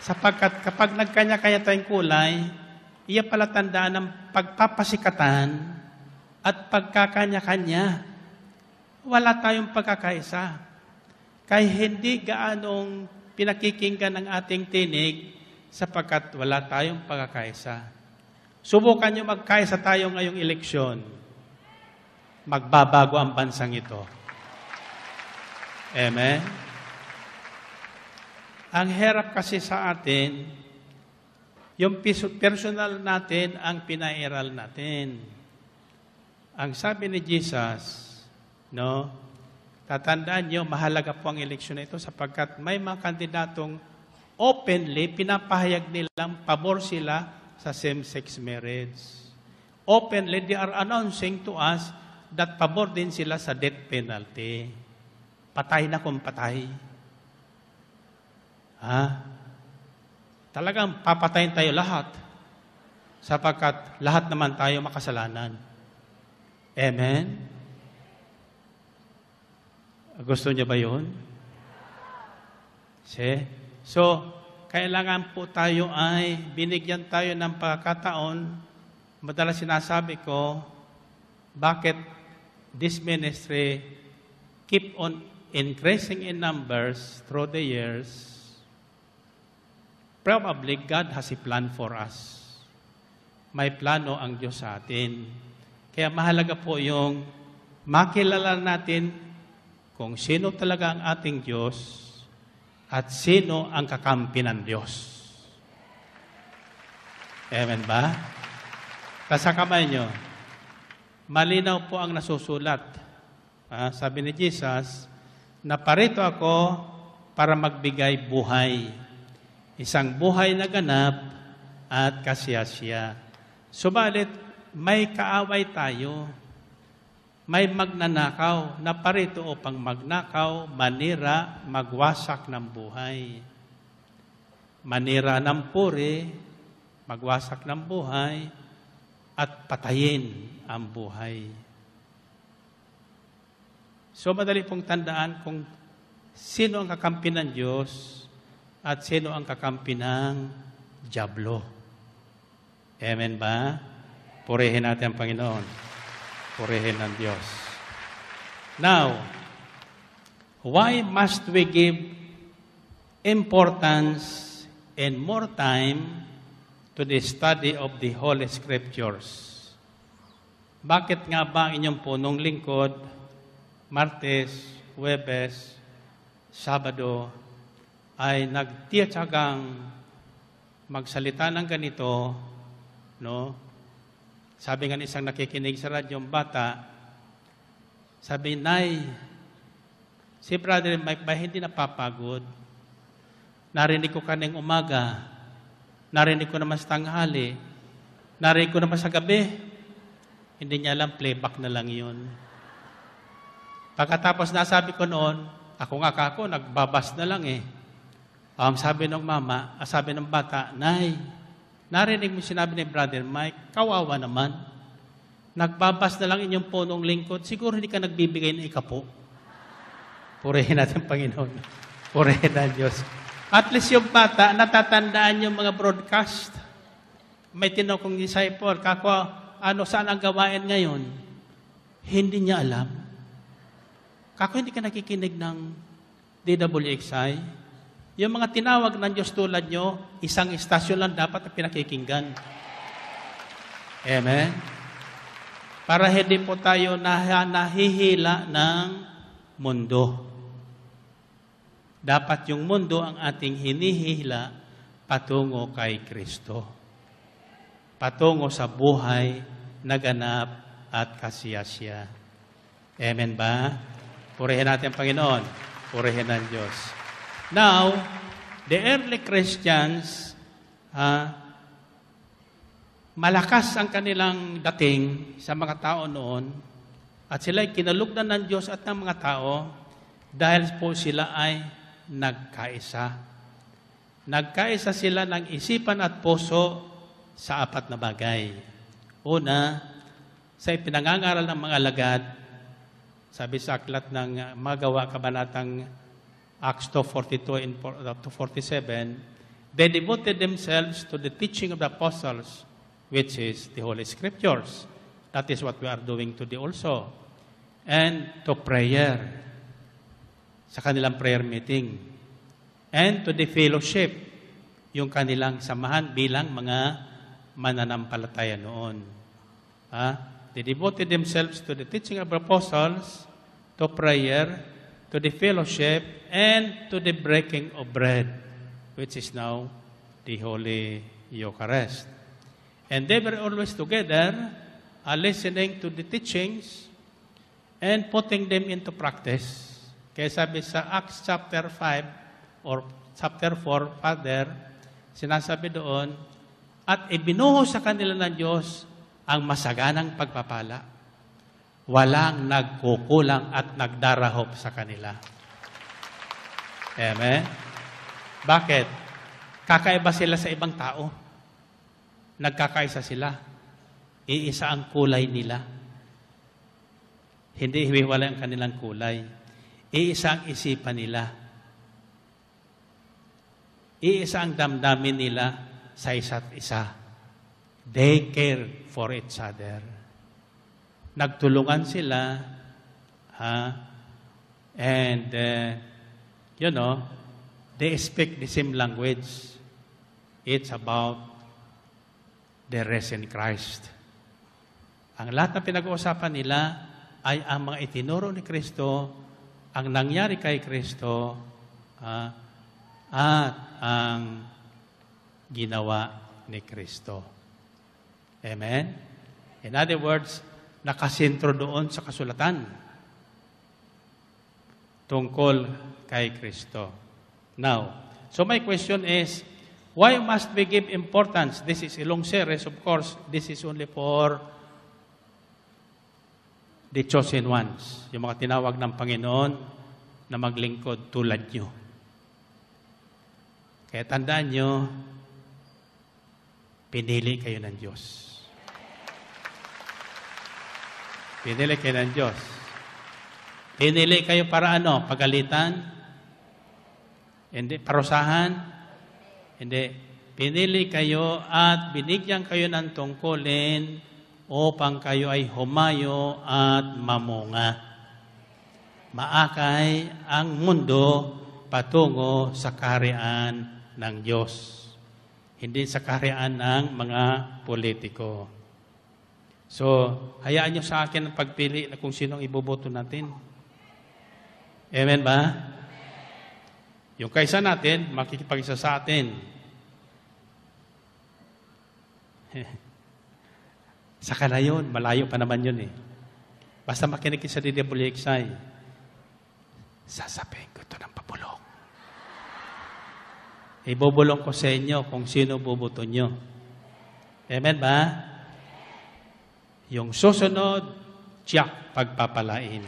Sapagkat kapag nagkanya-kanya tayong kulay, iya pala tandaan ng pagpapasikatan at pagkakanya-kanya. Wala tayong pagkakaisa. Kaya hindi gaanong pinakikinggan ng ating tinig sapagkat wala tayong pagkakaisa. Subukan nyo magkaisa tayo ngayong eleksyon. Magbabago ang bansang ito. Amen? Ang hirap kasi sa atin, yung personal natin ang pinairal natin. Ang sabi ni Jesus, no, tatandaan nyo, mahalaga po ang eleksyon na ito sapagkat may mga kandidatong openly, pinapahayag nilang pabor sila sa same-sex marriage. Openly, they are announcing to us that pabor din sila sa death penalty. Patay na kung patay. Ha? Talagang papatayin tayo lahat sapagkat lahat naman tayo makasalanan. Amen? Gusto niya ba yun? So, kailangan po tayo ay binigyan tayo ng pagkakataon. Madalas sinasabi ko, bakit this ministry keep on increasing in numbers through the years? Probably God has a plan for us. May plano ang Diyos sa atin. Kaya mahalaga po yung makilala natin kung sino talaga ang ating Diyos at sino ang kakampi ng Diyos. Amen ba? Sa kamay nyo, malinaw po ang nasusulat. Sabi ni Jesus, naparito ako para magbigay buhay. Isang buhay na ganap at kasiyasiya. Subalit, may kaaway tayo. May magnanakaw. Naparito upang magnakaw, manira, magwasak ng buhay. Manira ng puri, magwasak ng buhay, at patayin ang buhay. So, madali pong tandaan kung sino ang kakampi ng Diyos at sino ang kakampi ng dyablo. Amen ba? Purihin natin ang Panginoon. Purihin ng Diyos. Now, why must we give importance and more time to the study of the Holy Scriptures? Bakit nga ba ang inyong punong lingkod, Martes, Huwebes, Sabado, ay nagtiyatsagang magsalita ng ganito, no? Sabi nga isang nakikinig sa radyo, bata, sabi, Nay, si Brother Mike ba hindi napapagod? Narinig ko kaning umaga, narinig ko naman sa tanghali, narinig ko naman sa gabi. Hindi niya alam, playback na lang yun. Pagkatapos nasabi ko noon, ako nagbabas na lang eh. Ang sabi ng mama, sabi ng bata, Nay, narinig mo sinabi ni Brother Mike, kawawa naman. Nagbabas na lang inyong punong lingkod, siguro hindi ka nagbibigay ng ikapo. Purihin natin, Panginoon. Purihin ang Diyos. At least yung bata, natatandaan yung mga broadcast. May tinanong kong disciple, kako, saan ang gawain ngayon? Hindi niya alam. Kako, hindi ka nakikinig ng DWXI? Yung mga tinawag ng Diyos tulad nyo, isang istasyon lang dapat na pinakikinggan. Amen? Para hindi po tayo nahihila ng mundo. Dapat yung mundo ang ating hinihila patungo kay Kristo. Patungo sa buhay na ganap at kasiyasya. Amen ba? Purihin natin ang Panginoon. Purihin ang Diyos. Now, the early Christians, malakas ang kanilang dating sa mga tao noon at sila'y kinalugdan ng Diyos at ng mga tao dahil po sila ay nagkaisa. Nagkaisa sila ng isipan at puso sa apat na bagay. Una, sa ipinangangaral ng mga alagad, sabi sa aklat ng Magawa, Kabanatang Acts 2:42 and 47, they devoted themselves to the teaching of the apostles, which is the Holy Scriptures. That is what we are doing today also. And to prayer, sa kanilang prayer meeting. And to the fellowship, yung kanilang samahan bilang mga mananampalataya noon. They devoted themselves to the teaching of apostles, to prayer, to the fellowship, and to the breaking of bread, which is now the Holy Eucharist. And they were always together, listening to the teachings and putting them into practice. Kaya sabi sa Acts chapter 5 or chapter 4, Father, sinasabi doon, at ibinuhos sa kanila ng Diyos ang masaganang pagpapala. Walang nagkukulang at nagdarahop sa kanila. Amen? Bakit? Kakaiba sila sa ibang tao. Nagkakaisa sila. Iisa ang kulay nila. Hindi hiwalay ang kanilang kulay. Iisa ang isipan nila. Iisa ang damdamin nila sa isa't isa. They care for each other. Nagtulungan sila, and, they speak the same language. It's about the risen Christ. Ang lahat na pinag-uusapan nila ay ang mga itinuro ni Kristo, ang nangyari kay Kristo, at ang ginawa ni Kristo. Amen? In other words, nakasentro doon sa kasulatan tungkol kay Kristo. Now, so my question is, why must we give importance? This is a long series, of course. This is only for the chosen ones, yung mga tinawag ng Panginoon na maglingkod tulad nyo. Kaya tandaan nyo, pinili kayo ng Diyos. Pinili kayo ng Diyos. Pinili kayo para ano? Pagalitan? Hindi. Parusahan? Hindi. Pinili kayo at binigyan kayo ng tungkulin upang kayo ay humayo at mamunga. Maakay ang mundo patungo sa kaharian ng Diyos. Hindi sa kaharian ng mga politiko. So, hayaan nyo sa akin ang pagpili na kung sinong iboboto natin. Amen ba? Yung kaysa natin, makikipag-isa sa atin. Saka na yun, malayo pa naman yun eh. Basta makinig sa DWXI, sasabihin ko ito ng pabulong. Ibubulong ko sa inyo kung sino bubuto nyo. Amen ba? Yung susunod, tiyak pagpapalain.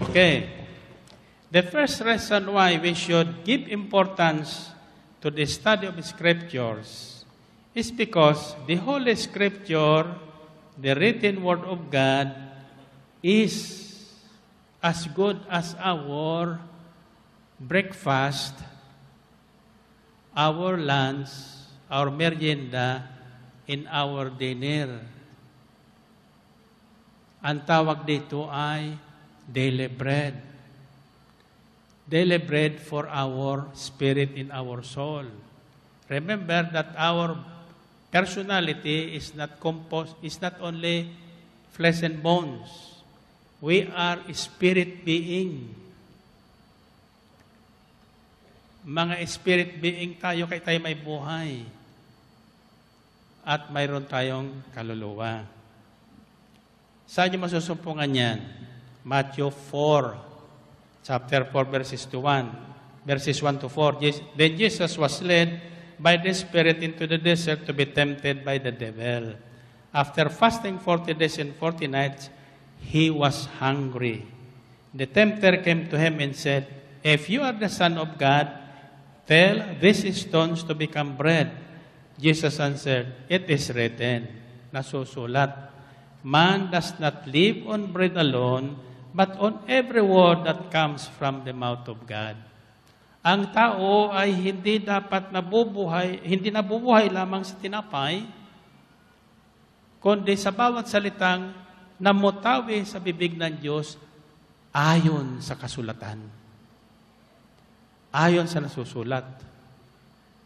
Okay. The first reason why we should give importance to the study of Scriptures is because the Holy Scripture, the written Word of God, is as good as our breakfast, our lunch, our merienda, in our dinner. Ang tawag dito ay daily bread. Daily bread for our spirit in our soul. Remember that our personality is not only flesh and bones. We are spirit being. Mga spirit being tayo, kaya tayo may buhay. At mayroon tayong kaluluwa. Saan nyo masusumpungan yan? Matthew 4, chapter 4, verses 1 to 4. Then Jesus was led by the Spirit into the desert to be tempted by the devil. After fasting 40 days and 40 nights, he was hungry. The tempter came to him and said, "If you are the Son of God, tell these stones to become bread." Jesus answered, "It is written," nasusulat, "Man does not live on bread alone, but on every word that comes from the mouth of God." Ang tao ay hindi nabubuhay lamang sa tinapay, kundi sa bawat salitang namutawi sa bibig ng Diyos ayon sa kasulatan. Ayon sa nasusulat.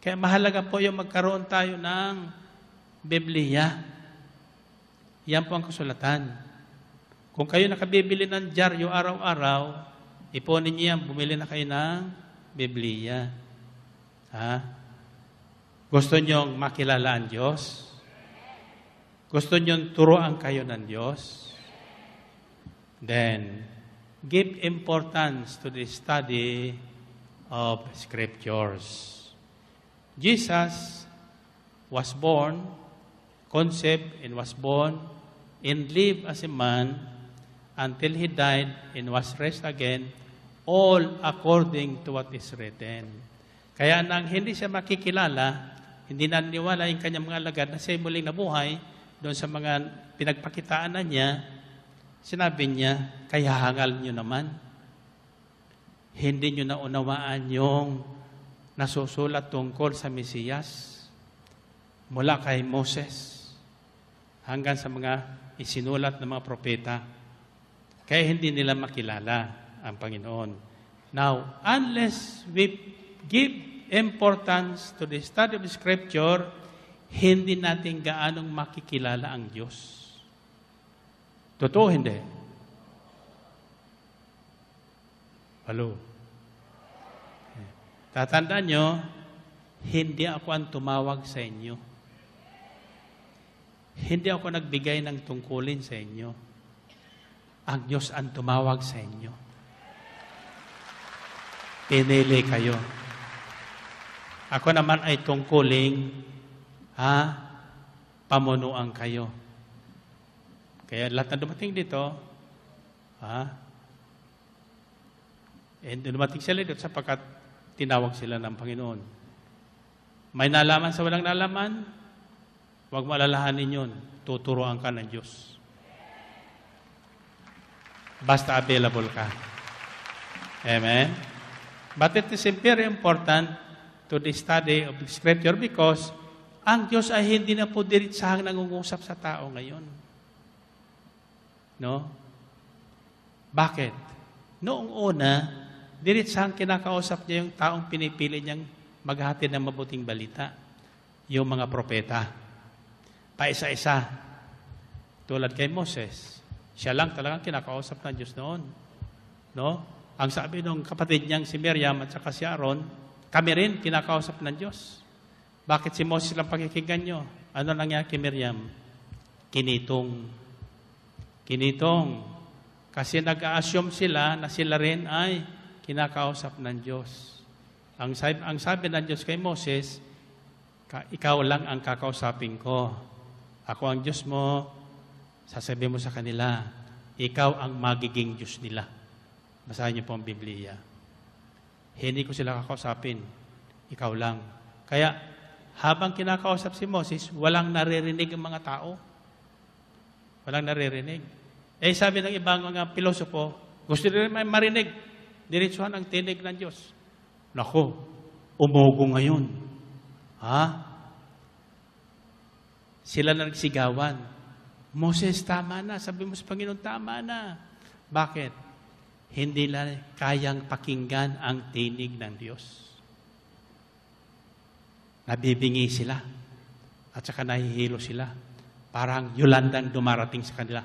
Kaya mahalaga po yung magkaroon tayo ng Biblia. Yan po ang kasulatan. Kung kayo nakabibili ng dyaryo araw-araw, iponin niyo yan, bumili na kayo ng Biblia. Ha? Gusto niyong makilala ang Diyos? Gusto niyong turuan kayo ng Diyos? Then, give importance to the study of Scriptures. Jesus was born, conceived and was born, and lived as a man until He died and was raised again, all according to what is written. Kaya nang hindi siya makikilala, hindi naniniwala yung kanyang mga alagad na siya muling nabuhay, doon sa mga pinagpakitaan na niya, sinabi niya, kaya hangal niyo naman. Hindi niyo naunawaan yung nasusulat tungkol sa Mesiyas mula kay Moses hanggang sa mga isinulat ng mga propeta. Kaya hindi nila makilala ang Panginoon. Now, unless we give importance to the study of Scripture, hindi natin gaanong makikilala ang Diyos. Totoo, hindi? Hello? Tatandaan nyo, hindi ako ang tumawag sa inyo. Hindi ako nagbigay ng tungkulin sa inyo. Ang Diyos ang tumawag sa inyo. Pinili kayo. Ako naman ay tungkuling pamunuan kayo. Kaya lahat na dumating dito, dumating sila dito sapagkat tinawag sila ng Panginoon. May nalaman sa walang nalaman, huwag mo alalahanin yun. Tuturuan ka ng Diyos. Basta available ka. Amen? But it is very important to the study of the Scripture because ang Diyos ay hindi na po diritsahang nangungusap sa tao ngayon. No? Bakit? Noong una, diritsahang kinakausap niya yung taong pinipili niyang maghatid ng mabuting balita. Yung mga propeta. Paisa-isa. Tulad kay Moses. Siya lang talagang kinakausap ng Diyos noon. No? Ang sabi ng kapatid niyang si Miriam at saka si Aaron, kami rin kinakausap ng Diyos. Bakit si Moses lang pakikinggan nyo? Ano nangyari kay Miriam? Kinitong. Kasi nag-a-assume sila na sila rin ay kinakausap ng Diyos. Ang sabi ng Diyos kay Moses, ikaw lang ang kakausapin ko. Ako ang Diyos mo, sasabihin mo sa kanila, ikaw ang magiging Diyos nila. Basahin niyo po ang Biblia. Hindi ko sila kakausapin. Ikaw lang. Kaya, habang kinakausap si Moses, walang naririnig ang mga tao. Walang naririnig. Eh sabi ng ibang mga pilosopo, gusto nila marinig, diretsuhan ang tinig ng Diyos. Nako, umugo ngayon. Ha? Sila na nagsigawan. Moses, tama na. Sabi mo sa Panginoon, tama na. Bakit? Hindi nila kayang pakinggan ang tinig ng Diyos. Nabibingi sila. At saka nahihilo sila. Parang Yolandang dumarating sa kanila.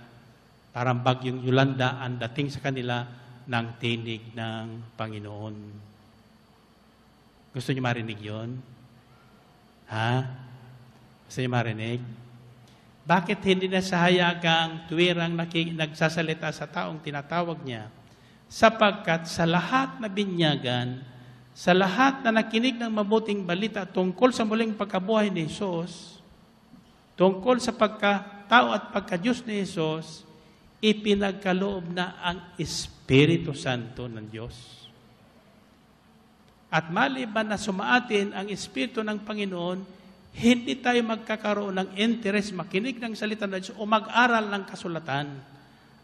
Parang bagyong Yolanda ang dating sa kanila ng tinig ng Panginoon. Gusto niyo marinig yon? Ha? Gusto niyo marinig? Bakit hindi na sahayagang tuwirang nagsasalita sa taong tinatawag niya? Sapagkat sa lahat na binyagan, sa lahat na nakinig ng mabuting balita tungkol sa muling pagkabuhay ni Jesus, tungkol sa pagkatao at pagka-Diyos ni Jesus, ipinagkaloob na ang Espiritu Santo ng Diyos. At maliban na sumaatin ang Espiritu ng Panginoon, hindi tayo magkakaroon ng interest makinig ng salita ng Diyos o mag-aral ng kasulatan.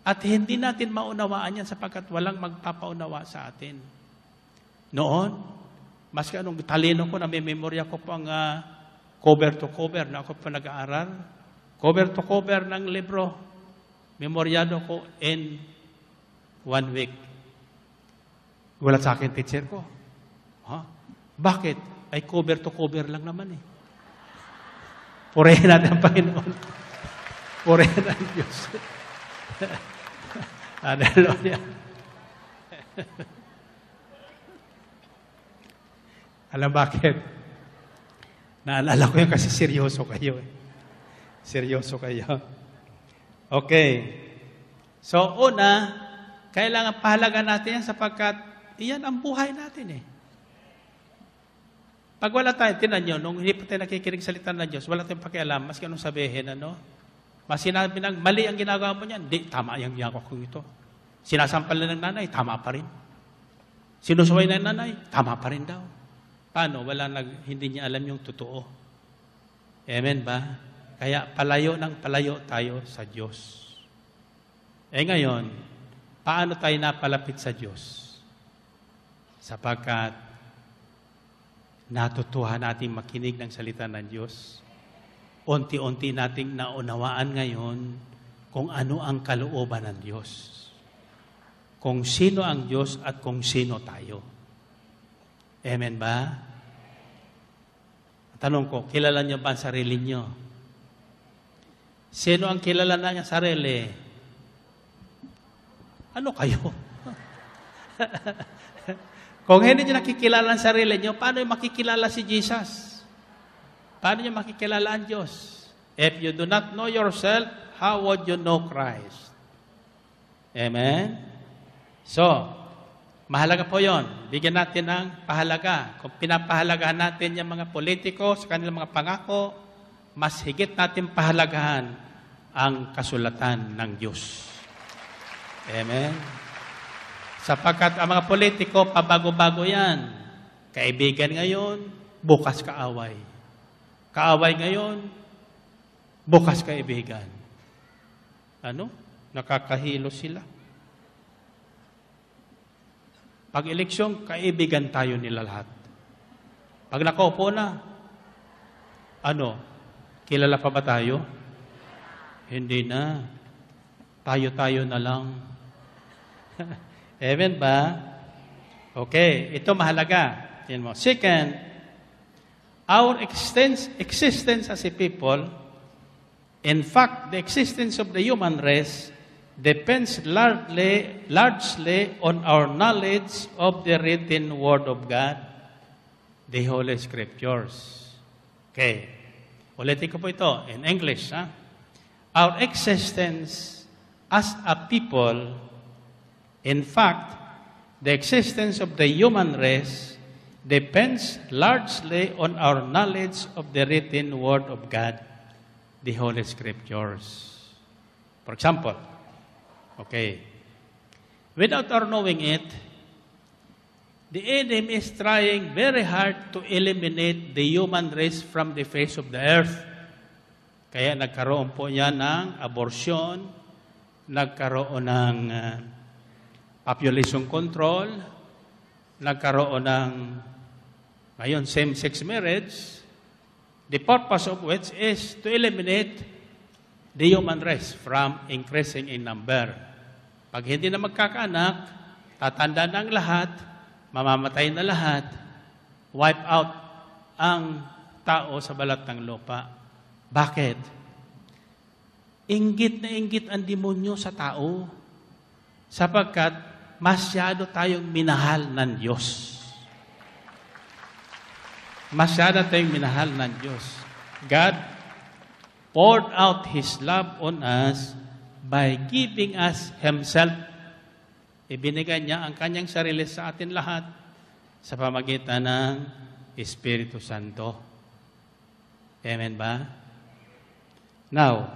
At hindi natin maunawaan yan sapagkat walang magpapaunawa sa atin. Noon, maski anong talino ko, namimemorya ko po ang cover to cover na ako po nag-aaral. Cover to cover ng libro. Memoryado ko in 1 week. Gulat sa akin, teacher ko. Ha? Bakit? Ay cover to cover lang naman eh. Purihin natin ang Panginoon. Purihin ang Diyos. Hallelujah. Alam bakit? Naalala ko yun kasi seryoso kayo. Seryoso kayo. Okay. So, una, kailangan pahalaga natin yan sapagkat iyan ang buhay natin eh. Pag wala tayo, tinan nyo, nung hindi pa tayo nakikinig salita ng Diyos, wala tayong pakialam, maski anong sabihin, ano? Mas sinabi ng mali ang ginagawa mo niyan, di, tama yung ginagawa ko ito. Sinasampal na ng nanay, tama pa rin. Sinusuway na ng nanay, tama pa rin daw. Paano? Hindi niya alam yung totoo. Amen ba? Kaya palayo ng palayo tayo sa Diyos. Eh ngayon, paano tayo napalapit sa Diyos? Sapagkat natutuhan nating makinig ng salita ng Diyos. Unti-unti nating naunawaan ngayon kung ano ang kalooban ng Diyos. Kung sino ang Diyos at kung sino tayo. Amen ba? Tanong ko, kilala niyo ba ang sarili niyo? Sino ang kilala na niya sarili? Ano kayo? Kung hindi niyo nakikilala ang sarili niyo, paano yung makikilala si Jesus? Paano niyo makikilala ang Diyos? If you do not know yourself, how would you know Christ? Amen? So, mahalaga po yon. Bigyan natin ng pahalaga. Kung pinapahalagahan natin yung mga politiko sa kanilang mga pangako, mas higit natin pahalagahan ang kasulatan ng Diyos. Amen? Sapagkat ang mga politiko, pabago-bago yan. Kaibigan ngayon, bukas kaaway. Kaaway ngayon, bukas kaibigan. Ano? Nakakahilo sila. Pag eleksyon, kaibigan tayo nila lahat. Pag nakaupo na, ano? Kilala pa ba tayo? Hindi na. Tayo-tayo na lang. Amen ba? Okay, ito mahalaga. Yan mo. Second, our existence as a people, in fact, the existence of the human race depends largely on our knowledge of the written Word of God, the Holy Scriptures. Okay. Ulitin ko po ito in English. Ha? Our existence as a people, in fact, the existence of the human race depends largely on our knowledge of the written Word of God, the Holy Scriptures. For example, okay, without our knowing it, the enemy is trying very hard to eliminate the human race from the face of the earth. Kaya nagkaroon po yan ng abortion, nagkaroon ng population control, nagkaroon ng ngayon same-sex marriage, the purpose of which is to eliminate the human race from increasing in number. Pag hindi na magkakaanak, tatanda na ang lahat, mamamatay na lahat, wipe out ang tao sa balat ng lupa. Bakit? Inggit na inggit ang demonyo sa tao sapagkat masyado tayong minahal ng Diyos. Masyado tayong minahal ng Diyos. God poured out His love on us by giving us Himself. Ibinigay niya ang kanyang sarili sa atin lahat sa pamagitan ng Espiritu Santo. Amen ba? Now,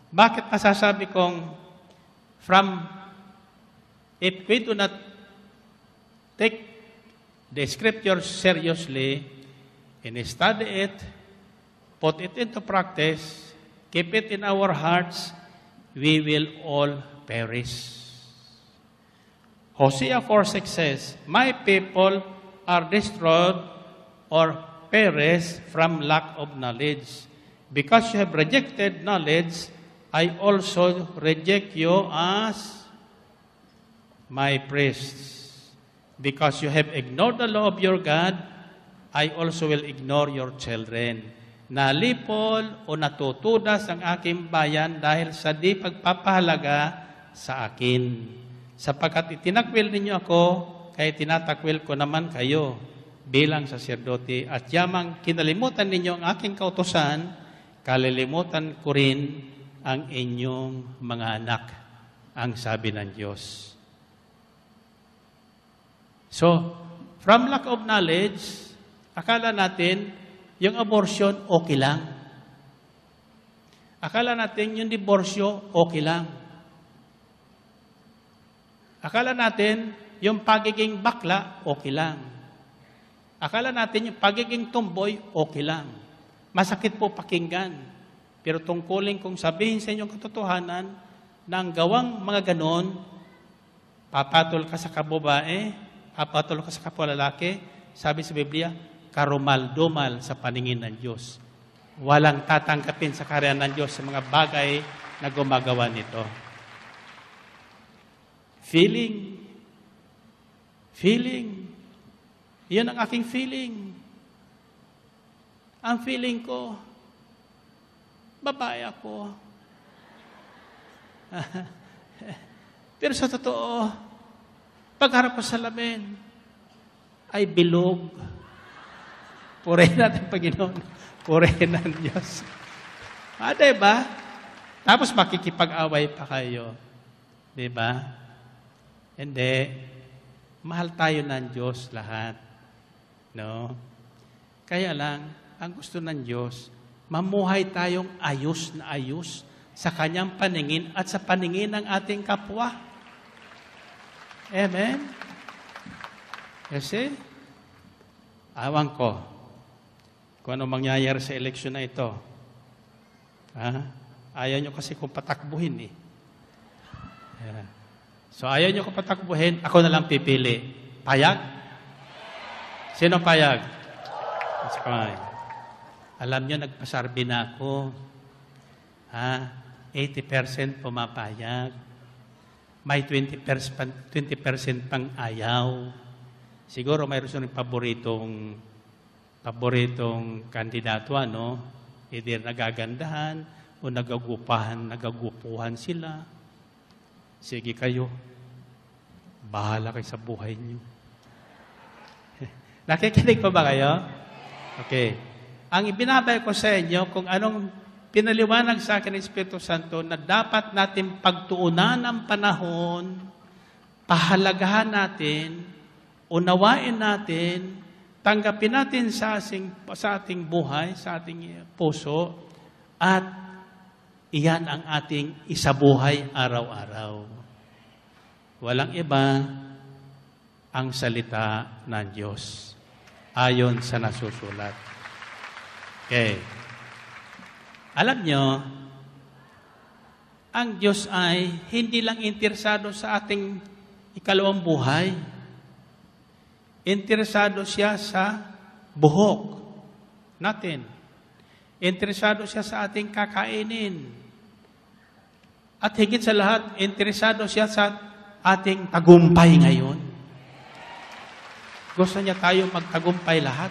bakit masasabi kong if we do not take the Scripture seriously and study it, put it into practice, keep it in our hearts, we will all perish. Hosea 4:6 says, "My people are destroyed or perish from lack of knowledge. Because you have rejected knowledge, I also reject you as my priests. Because you have ignored the law of your God, I also will ignore your children." Nalipol o natutudas ang aking bayan dahil sa di pagpapahalaga sa akin. Sapagkat itinakwil ninyo ako, kaya tinatakwil ko naman kayo bilang saserdote. At yamang kinalimutan ninyo ang aking kautusan, kalilimutan ko rin ang inyong mga anak, ang sabi ng Diyos. So, from lack of knowledge, akala natin yung abortion okay lang. Akala natin yung diborsyo okay lang. Akala natin yung pagiging bakla okay lang. Akala natin yung pagiging tomboy okay lang. Masakit po pakinggan. Pero tungkulin kong sabihin sa inyong katotohanan na ang gawang mga ganon, papatol ka sa kababae, papatol ka sa kapwa-lalaki, sabi sa Biblia, karumal-dumal sa paningin ng Diyos. Walang tatanggapin sa karyan ng Diyos sa mga bagay na gumagawa nito. Feeling. Iyan ang aking feeling. Ang feeling ko, babae ako. Pero sa totoo, pagharap ko sa salamin, ay bilog. Purihin natin, Panginoon. Purihin ng Diyos. Diba? Tapos makikipag-away pa kayo. Diba? Hindi. Mahal tayo ng Diyos lahat. No? Kaya lang, ang gusto ng Diyos, mamuhay tayong ayos na ayos sa Kanyang paningin at sa paningin ng ating kapwa. Amen? Kasi, awan ko, kung ano mangyayari sa eleksyon na ito. Ayaw nyo kasi kung patakbuhin eh. So ayaw nyo kung patakbuhin, ako na lang pipili. Payag? Sino payag? That's fine. Alam nyo, nagpasarbi na ako. 80% pumapayag. May 20% pang ayaw. Siguro mayroon silang paboritong kandidato, ano? Either nagagandahan o nagagupuhan sila. Sige kayo. Bahala kayo sa buhay niyo. Nakikinig pa ba kayo? Okay. Ang ibinabay ko sa inyo, kung anong pinaliwanag sa akin ng Espiritu Santo na dapat natin pagtuunan ang panahon, pahalagahan natin, unawain natin, tanggapin natin sa ating buhay, sa ating puso, at iyan ang ating isabuhay araw-araw. Walang iba ang salita ng Diyos ayon sa nasusulat. Okay. Alam nyo, ang Diyos ay hindi lang interesado sa ating ikalawang buhay. Interesado siya sa buhok natin. Interesado siya sa ating kakainin. At higit sa lahat, interesado siya sa ating tagumpay ngayon. Gusto niya tayo magtagumpay lahat.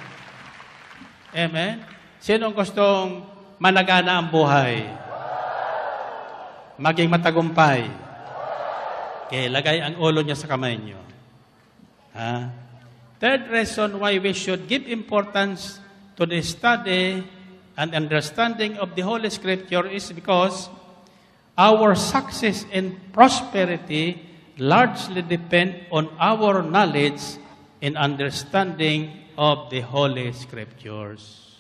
Amen? Sinong gustong managana ang buhay? Maging matagumpay. Okay, lagay ang ulo niya sa kamay niyo. Ha? Third reason why we should give importance to the study and understanding of the Holy Scripture is because our success and prosperity largely depend on our knowledge and understanding of the Holy Scriptures.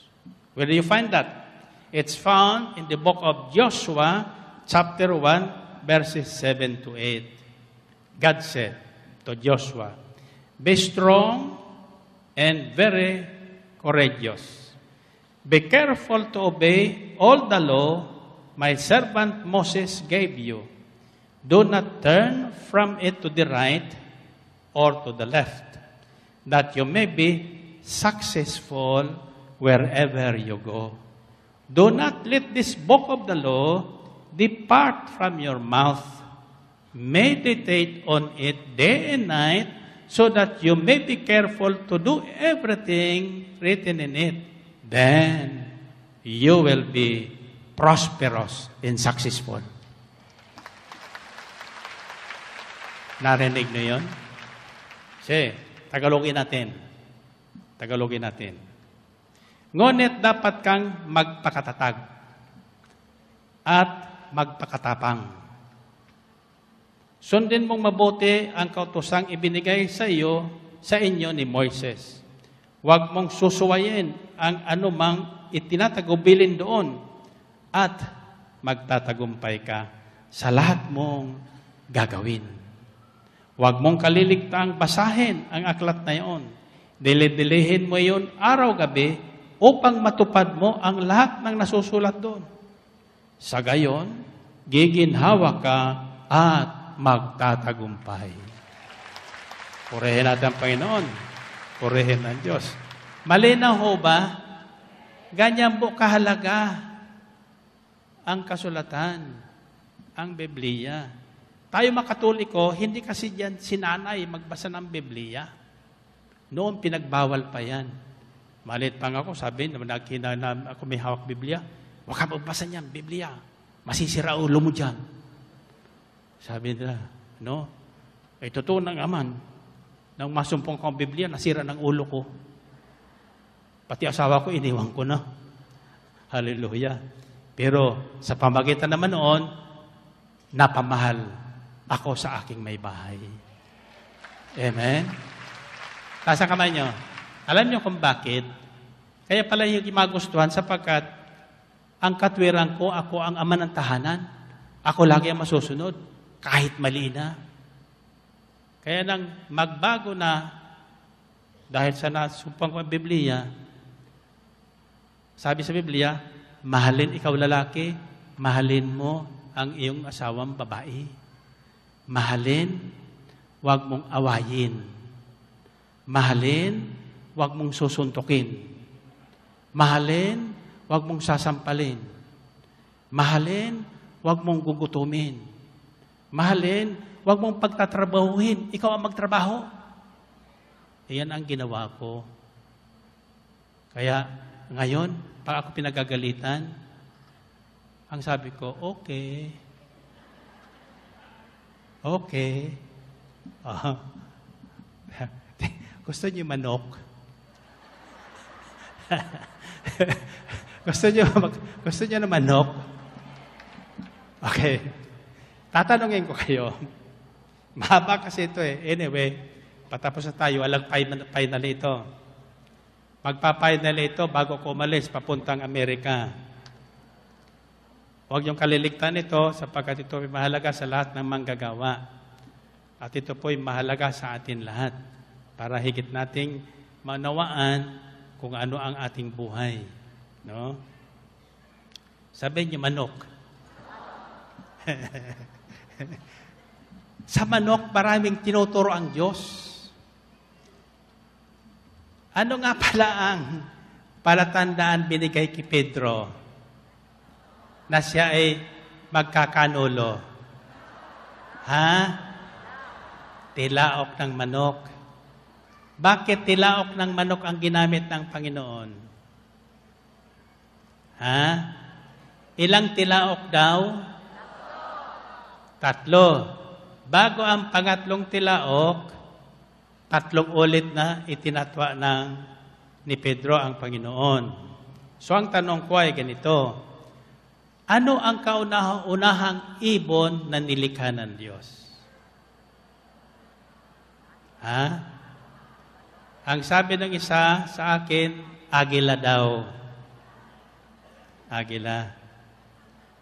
Where do you find that? It's found in the book of Joshua, chapter 1, verses 7 to 8. God said to Joshua, "Be strong and very courageous. Be careful to obey all the law my servant Moses gave you. Do not turn from it to the right or to the left, that you may be successful wherever you go. Do not let this book of the law depart from your mouth. Meditate on it day and night, so that you may be careful to do everything written in it. Then you will be prosperous and successful." Narinig niyo yun? Sige, Tagalogin natin. Tagalogin natin. Ngunit dapat kang magpakatatag at magpakatapang. Sundin mong mabuti ang kautosang ibinigay sa inyo ni Moises. Huwag mong susuwayin ang anumang itinatagubilin doon at magtatagumpay ka sa lahat mong gagawin. Huwag mong kaliligtaang basahin ang aklat na iyon. Dili-dilihin mo iyon araw-gabi upang matupad mo ang lahat ng nasusulat doon. Sa gayon, giginhawa ka at magtatagumpay. Purihin natin ang Panginoon. Purihin ang Diyos. Malinaw ho ba? Ganyan po kahalaga ang kasulatan, ang Biblia. Tayo makatoliko, hindi kasi diyan sinanay magbasa ng Biblia. Noon pinagbawal pa yan. Malit pang ako, sabi, ako may hawak Biblia, huwag ka magbasa niyan, Biblia. Masisira ulo mo dyan. Sabi nila, no? Ay totoo ng aman, nang masumpong ko ang Biblia, nasira ng ulo ko. Pati asawa ko, iniwan ko na. Hallelujah. Pero sa pamagitan naman noon, napamahal ako sa aking may bahay. Amen? Taas ang kamay nyo. Alam nyo kung bakit? Kaya pala yung magustuhan sapagkat ang katwiran ko, ako ang ama ng tahanan. Ako lagi ang masusunod, kahit mali na. Kaya nang magbago na, dahil sa nasumpang ko ang Biblia, sabi sa Biblia, mahalin ikaw lalaki, mahalin mo ang iyong asawang babae. Mahalin, huwag mong awayin. Mahalin, huwag mong susuntukin. Mahalin, huwag mong sasampalin. Mahalin, huwag mong gugutumin. Mahalin, huwag mong pagtatrabahuhin. Ikaw ang magtrabaho. Iyan ang ginawa ko. Kaya ngayon, pag ako pinagagalitan, ang sabi ko, okay. Okay. Gusto niyo manok? gusto niyo na manok? Okay. Tatanungin ko kayo. Mahaba kasi ito eh. Anyway, patapos na tayo. Walang final ito. Magpa-final ito bago ko umalis papuntang Amerika. Huwag niyong kaliligtan ito sapagkat ito ay mahalaga sa lahat ng manggagawa. At ito po ay mahalaga sa atin lahat para higit nating manawaan kung ano ang ating buhay. No? Sabihin niyo manok. Sa manok, maraming tinuturo ang Diyos. Ano nga pala ang palatandaan binigay kay Pedro na siya ay magkakanulo? Ha? Tilaok ng manok. Bakit tilaok ng manok ang ginamit ng Panginoon? Ha? Ilang tilaok daw? 3. Bago ang pangatlong tilaok, 3 ulit na itinatwa ni Pedro ang Panginoon. So ang tanong ko ay ganito, ano ang kaunahang ibon na nilikha ng Diyos? Ha? Ang sabi ng isa sa akin, agila daw. Agila.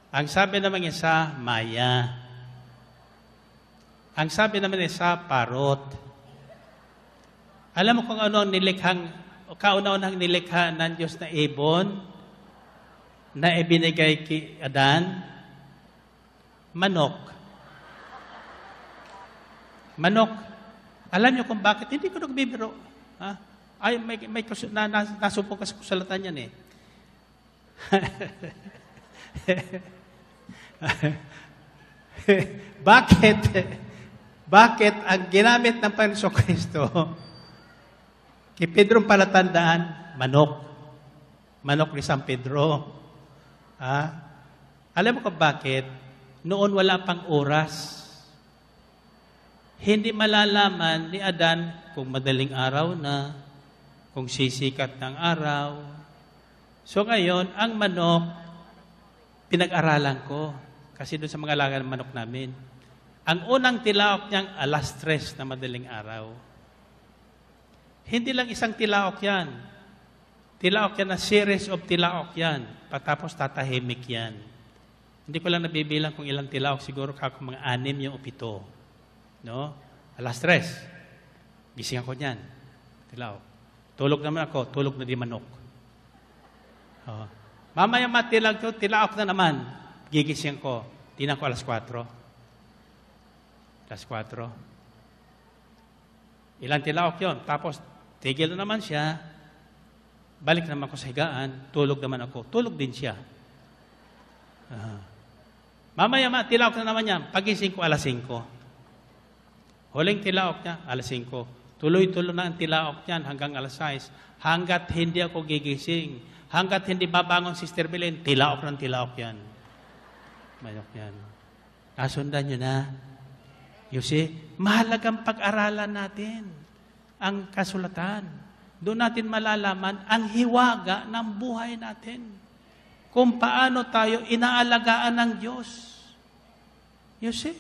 Ang sabi naman isa, maya. Ang sabi naman isa, parot. Alam mo kung ano ang kaunahang nilikha ng Diyos na ibon na ibinigay kay Adan? Manok. Manok. Alam niyo kung bakit? Hindi ko nagbibiro. Ha? Ay, nasupong ka sa kusalatan yan eh. Bakit ang ginamit ng Panginoon Kristo kay Pedro palatandaan, manok. Manok ni San Pedro. Alam mo kung bakit? Noon wala pang oras. Hindi malalaman ni Adan kung madaling araw na, kung sisikat ng araw. So ngayon, ang manok, pinag-aralan ko. Kasi doon sa mga alaga ng manok namin. Ang unang tilaok niyang 3:00 na madaling araw. Hindi lang isang tilaok yan. Tilaok yan na series of tilaok yan. Patapos tatahimik yan. Hindi ko lang nabibilang kung ilang tilaok. Siguro kako mga 6 yung 7. No? 3:00. Gising ako niyan. Tilaok. Tulog naman ako. Tulog na di manok. Oh. Mamaya matilag ko, tilaok na naman. Gigising ko. Tinan ko 4:00. 4:00. Ilang tilaok yun. Tapos, tigil na naman siya. Balik naman ako sa higaan. Tulog naman ako. Tulog din siya. Mamaya, tilaok na naman yan. Pagising ko, 5:00. Huling tilaok niya, 5:00. Tuloy-tuloy na ang tilaok niyan hanggang 6:00. Hanggat hindi ako gigising. Hanggat hindi babangon si Sister Belen, tilaok ng tilaok yan. Mayok yan. Nasundan nyo na. You see, mahalagang pag-aralan natin ang kasulatan. Doon natin malalaman ang hiwaga ng buhay natin. Kung paano tayo inaalagaan ng Diyos. You see?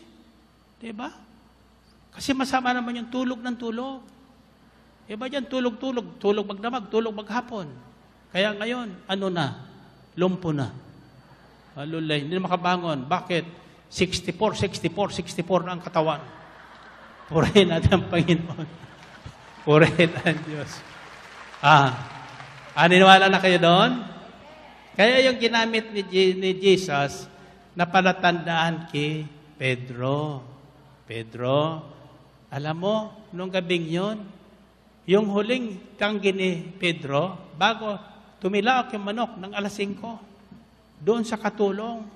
Diba? Kasi masama naman yung tulog ng tulog. Iba dyan, tulog-tulog. Tulog magdamag, tulog maghapon. Kaya ngayon, ano na? Lumpo na. Alulay, hindi na makabangon. Bakit? 64 na ang katawan. Purihin natin ang Panginoon. Purihin ang Diyos. Niniwala na kayo doon? Kaya yung ginamit ni Jesus na palatandaan kay Pedro. Pedro, alam mo, nung gabing yun, yung huling tanggi ni Pedro, bago tumilaok yung manok ng 5:00, doon sa katulong,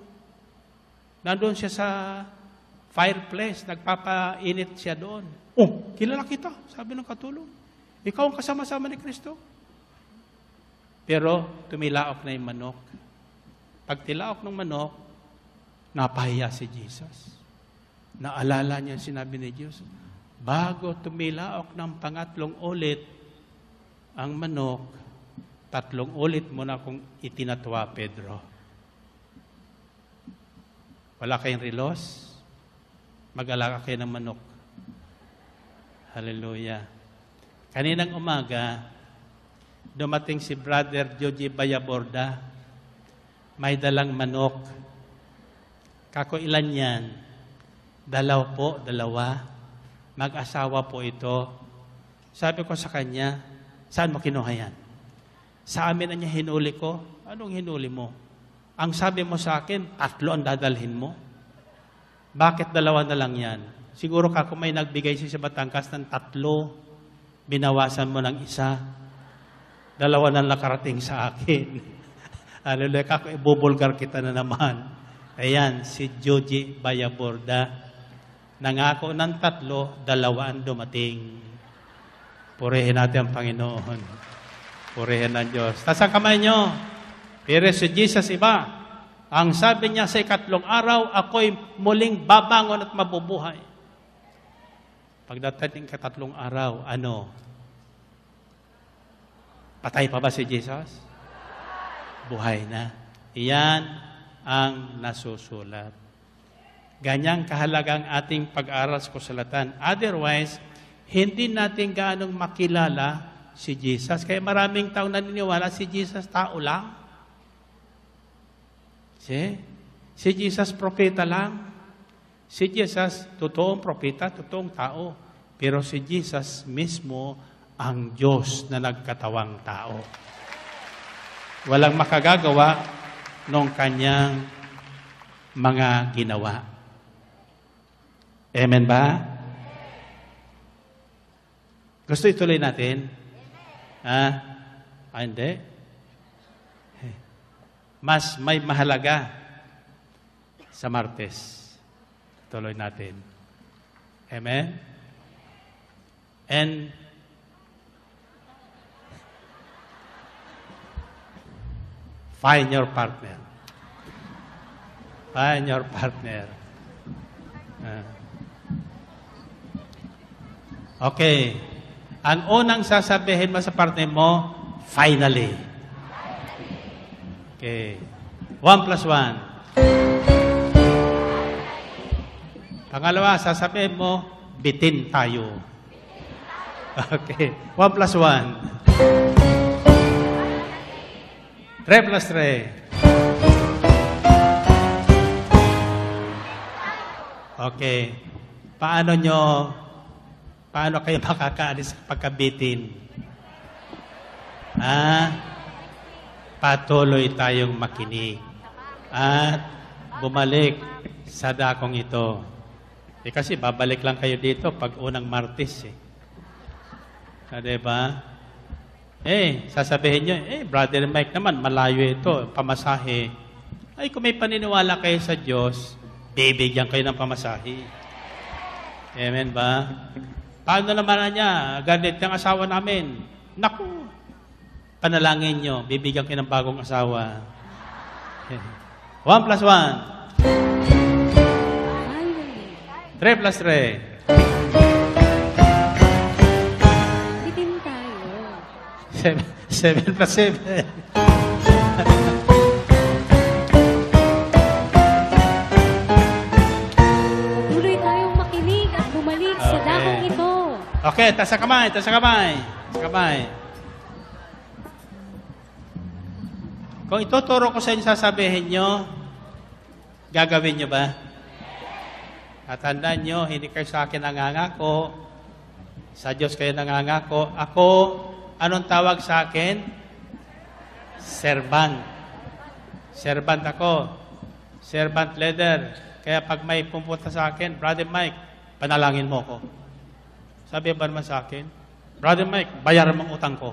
nandun siya sa fireplace, nagpapainit siya doon. Oh, kilala kita, sabi ng katulong. Ikaw ang kasama-sama ni Kristo. Pero tumilaok na yung manok. Pag tilaok ng manok, napahiya si Jesus. Naalala niya sinabi ni Diyos, bago tumilaok ng pangatlong ulit ang manok, 3 ulit mo na kung itinatwa, Pedro. Wala kayong relos? Mag-alaga kayo ng manok. Hallelujah. Kaninang umaga, dumating si Brother Joji Bayaborda. May dalang manok. Kako ilan yan? 2 po, 2. Mag-asawa po ito. Sabi ko sa kanya, saan mo kinuha yan? Sa amin na niya hinuli ko. Anong hinuli mo? Ang sabi mo sa akin, 3 ang dadalhin mo. Bakit dalawa na lang yan? Siguro ka kung may nagbigay sa Batangas ng 3, binawasan mo ng 1, 2 na nakarating sa akin. Hallelujah, kako, ibubulgar kita na naman. Ayan, si Joji Bayaborda. Nangako ng 3, 2 ang dumating. Purihin natin ang Panginoon. Purihin ng Diyos. Taas ang kamay nyo. Pero si Jesus iba. Ang sabi niya sa 3 araw, ako'y muling babangon at mabubuhay. Pagdating ka 3 araw, ano? Patay pa ba si Jesus? Buhay na. Iyan ang nasusulat. Ganyang kahalagang ating pag-aral sa kasulatan. Otherwise, hindi natin gaanong makilala si Jesus. Kaya maraming tao naniniwala si Jesus tao lang. Si Jesus propeta lang. Si Jesus totoong propeta, totoong tao. Pero si Jesus mismo ang Diyos na nagkatawang tao. Walang makagagawa ng kanyang mga ginawa. Amen ba? Gusto ituloy natin? Hindi. Mas may mahalaga sa Martes. Tuloy natin. Amen? And find your partner. Find your partner. Okay. Ang unang sasabihin mo sa partner mo, finally. Okay. 1 plus 1. Pangalawa, sasabihin mo, bitin tayo. Okay. 1 plus 1. 3 plus 3. Okay. Paano kayo makakaalis sa pagkabitin? Patuloy tayong makinig at bumalik sa dakong ito. Kasi babalik lang kayo dito pag unang Martes. Diba? Sasabihin nyo, Brother Mike naman, malayo ito, pamasahe. Ay, kung may paniniwala kayo sa Diyos, bibigyan kayo ng pamasahe. Amen ba? Paano naman niya? Ganit ang asawa namin. Naku! Panalangin nyo, bibigyan kayo ng bagong asawa. 1 plus 1. 3 plus 3. Bitin tayo. 7 plus 7. Tuloy tayong makinig at bumalik sa dakong ito. Okay, taas ang kamay, taas ang kamay. Taas ang kamay. Kung ituturo ko sa inyo, sasabihin nyo, gagawin nyo ba? At tandaan nyo, hindi kayo sa akin nangangako. Sa Diyos kayo nangangako. Ako, anong tawag sa akin? Servant. Servant ako. Servant leader. Kaya pag may pumunta sa akin, Brother Mike, panalangin mo ko. Sabi ba naman sa akin? Brother Mike, bayaran mong utang ko.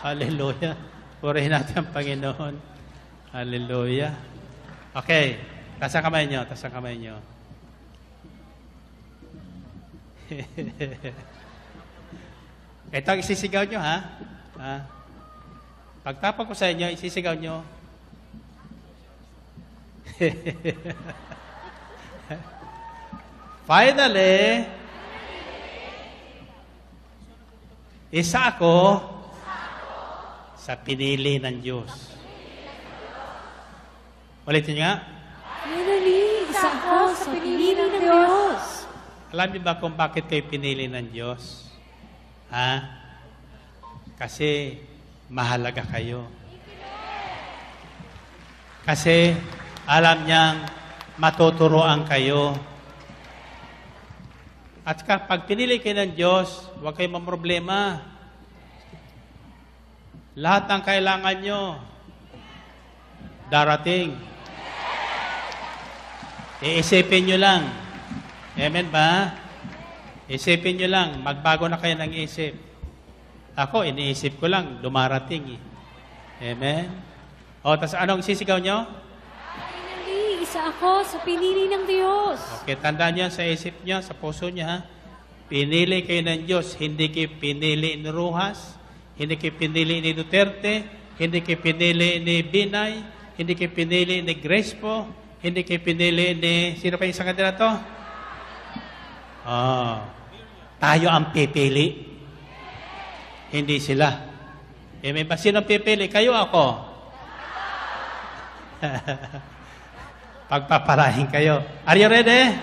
Hallelujah. Purihin natin ang Panginoon. Hallelujah. Okay. Taas ang kamay nyo. Taas ang kamay nyo. Ito ang isisigaw nyo, ha? Pagtapos ko sa inyo, isisigaw nyo. Finally, isa ako sa pinili ng Diyos. Ulitin nga. Finally, isa ako sa pinili ng Diyos. Alam niyo ba kung bakit kayo pinili ng Diyos? Kasi mahalaga kayo. Kasi alam niyang matuturoan kayo. At kapag pinili kayo ng Diyos, huwag kayong mamroblema. Lahat ng kailangan nyo, darating. Iisipin nyo lang. Amen ba? Isipin nyo lang, magbago na kayo ng isip. Ako, iniisip ko lang, dumarating eh. Amen? O, tas anong sisigaw nyo? Finally, isa ako sa pinili ng Diyos. Okay, tandaan nyo sa isip nyo, sa puso nyo ha. Pinili kayo ng Diyos, hindi kayo pinili ni Rojas, hindi kayo pinili ni Duterte, hindi kayo pinili ni Binay, hindi kayo pinili ni Grespo, hindi kayo pinili ni... Sino pa yung isang kandidato? Tayo ang pipili. Hindi sila. May ba sino pipili? Kayo ako. Pagpapalain kayo. Are you ready?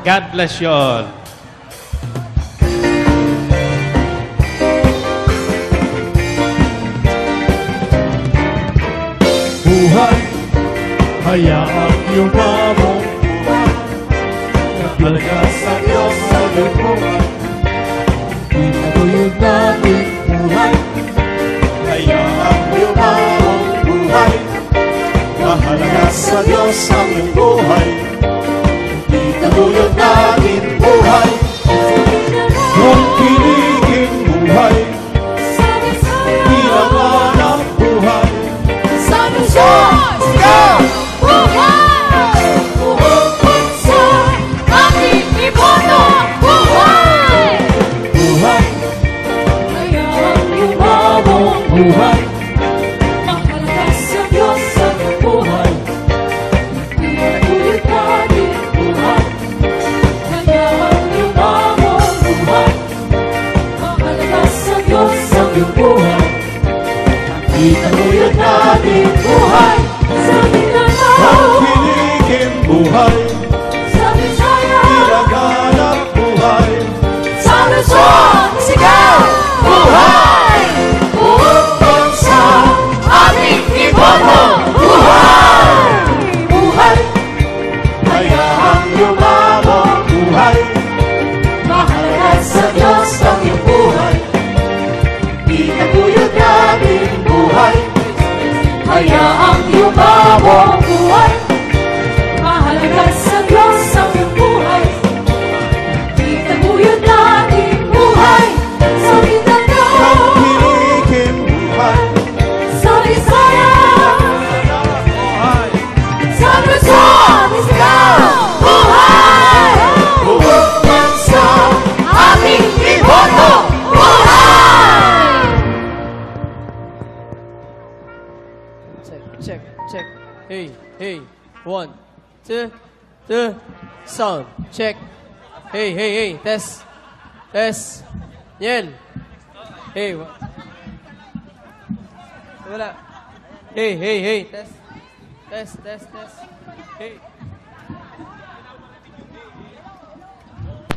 God bless you all. Buhay, hayaang yumamong buhay. Naghalaga sa Diyos sa buhay. Itaguyod natin buhay. Hayaang yumamong buhay. Mahalaga sa Diyos ang iyong buhay. Itaguyod natin buhay. Kung kiligin buhay. Ilangan ang buhay. Sigaw! Buhay! Buong bansa, ating iboto! Buhay! Buhay, Hayaan yumabong buhay. mahalaga sa Diyos ang buhay. Itaguyod natin buhay. Hayaan yumabong buhay. Mahalaga sa Diyos ang buhay. Itaguyod natin buhay. Sa Ang Mindanao, kiligin buhay. sa Bisaya, Ilangan ang buhay. sa Luzon, sigaw! Buhay! Buong bansa, ating iboto! Buhay! Buhay, hayaang yumabong buhay. Mahalaga sa Diyos ang iyong buhay. Itaguyod natin buhay. Hayaang yumabong buhay. Mahalaga sa Diyos ang iyong buhay. Itaguyod natin buhay. Sa Ang Mindanao, kiligin buhay. sa Bisaya, Buhay, sa Luzon, sigaw! Buhay! buong Bansa, ating iboto! Buhay! Check, check, check. Hey, hey. 1, 2, 2. Sound. Check. Hey, hey, hey. Test. Test. Yan. Hey. Wala. Hey, hey, hey. Test. Test, test, test. Hey.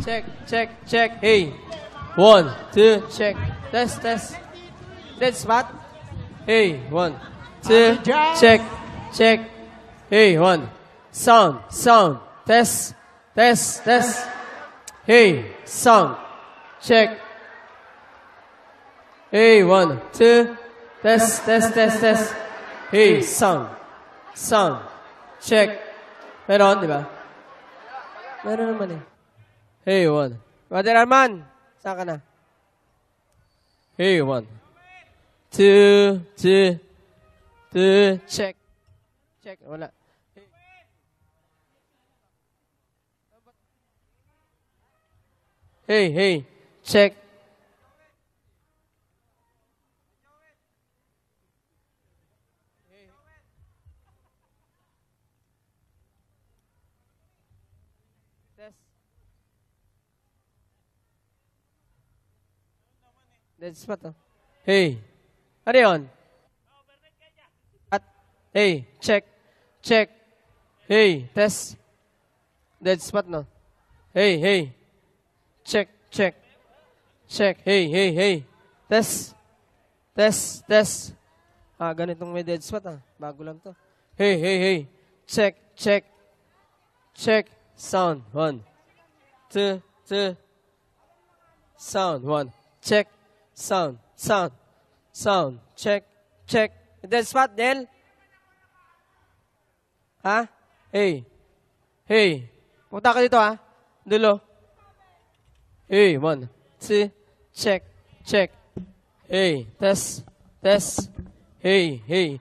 Check, check, check. Hey. 1, 2, check. Test, test. Dead spot. Hey, 1, 2, check, check. Hey, 1. Sound, sound. Test, test, test. Hey, sound. Check. Hey, 1, 2. Test, test, test, test. Hey, sound. Sound. Check. Meron, di ba? Meron naman eh. Hey, 1. Brother Arman, saan ka na? Hey, 1. 2, 2, 2, check. Check, wala. Hey, hey, check. Test. Dead spot, oh. Hey. Ano yun? At, hey, check. Check. Hey, test. Dead spot, no? Hey, hey. Check, check. Check. Hey, hey, hey. Test. Test, test. Ganitong may dead spot, ah. Bago lang to. Hey, hey, hey. Check, check. check, sound, 1, 2, 2, sound, 1, check, sound, check, check. Dead spot, Del? Ha? Hey. Punta ka dito, ha? Dulo. Hey, 1, 2, check, check. Hey, test. Hey.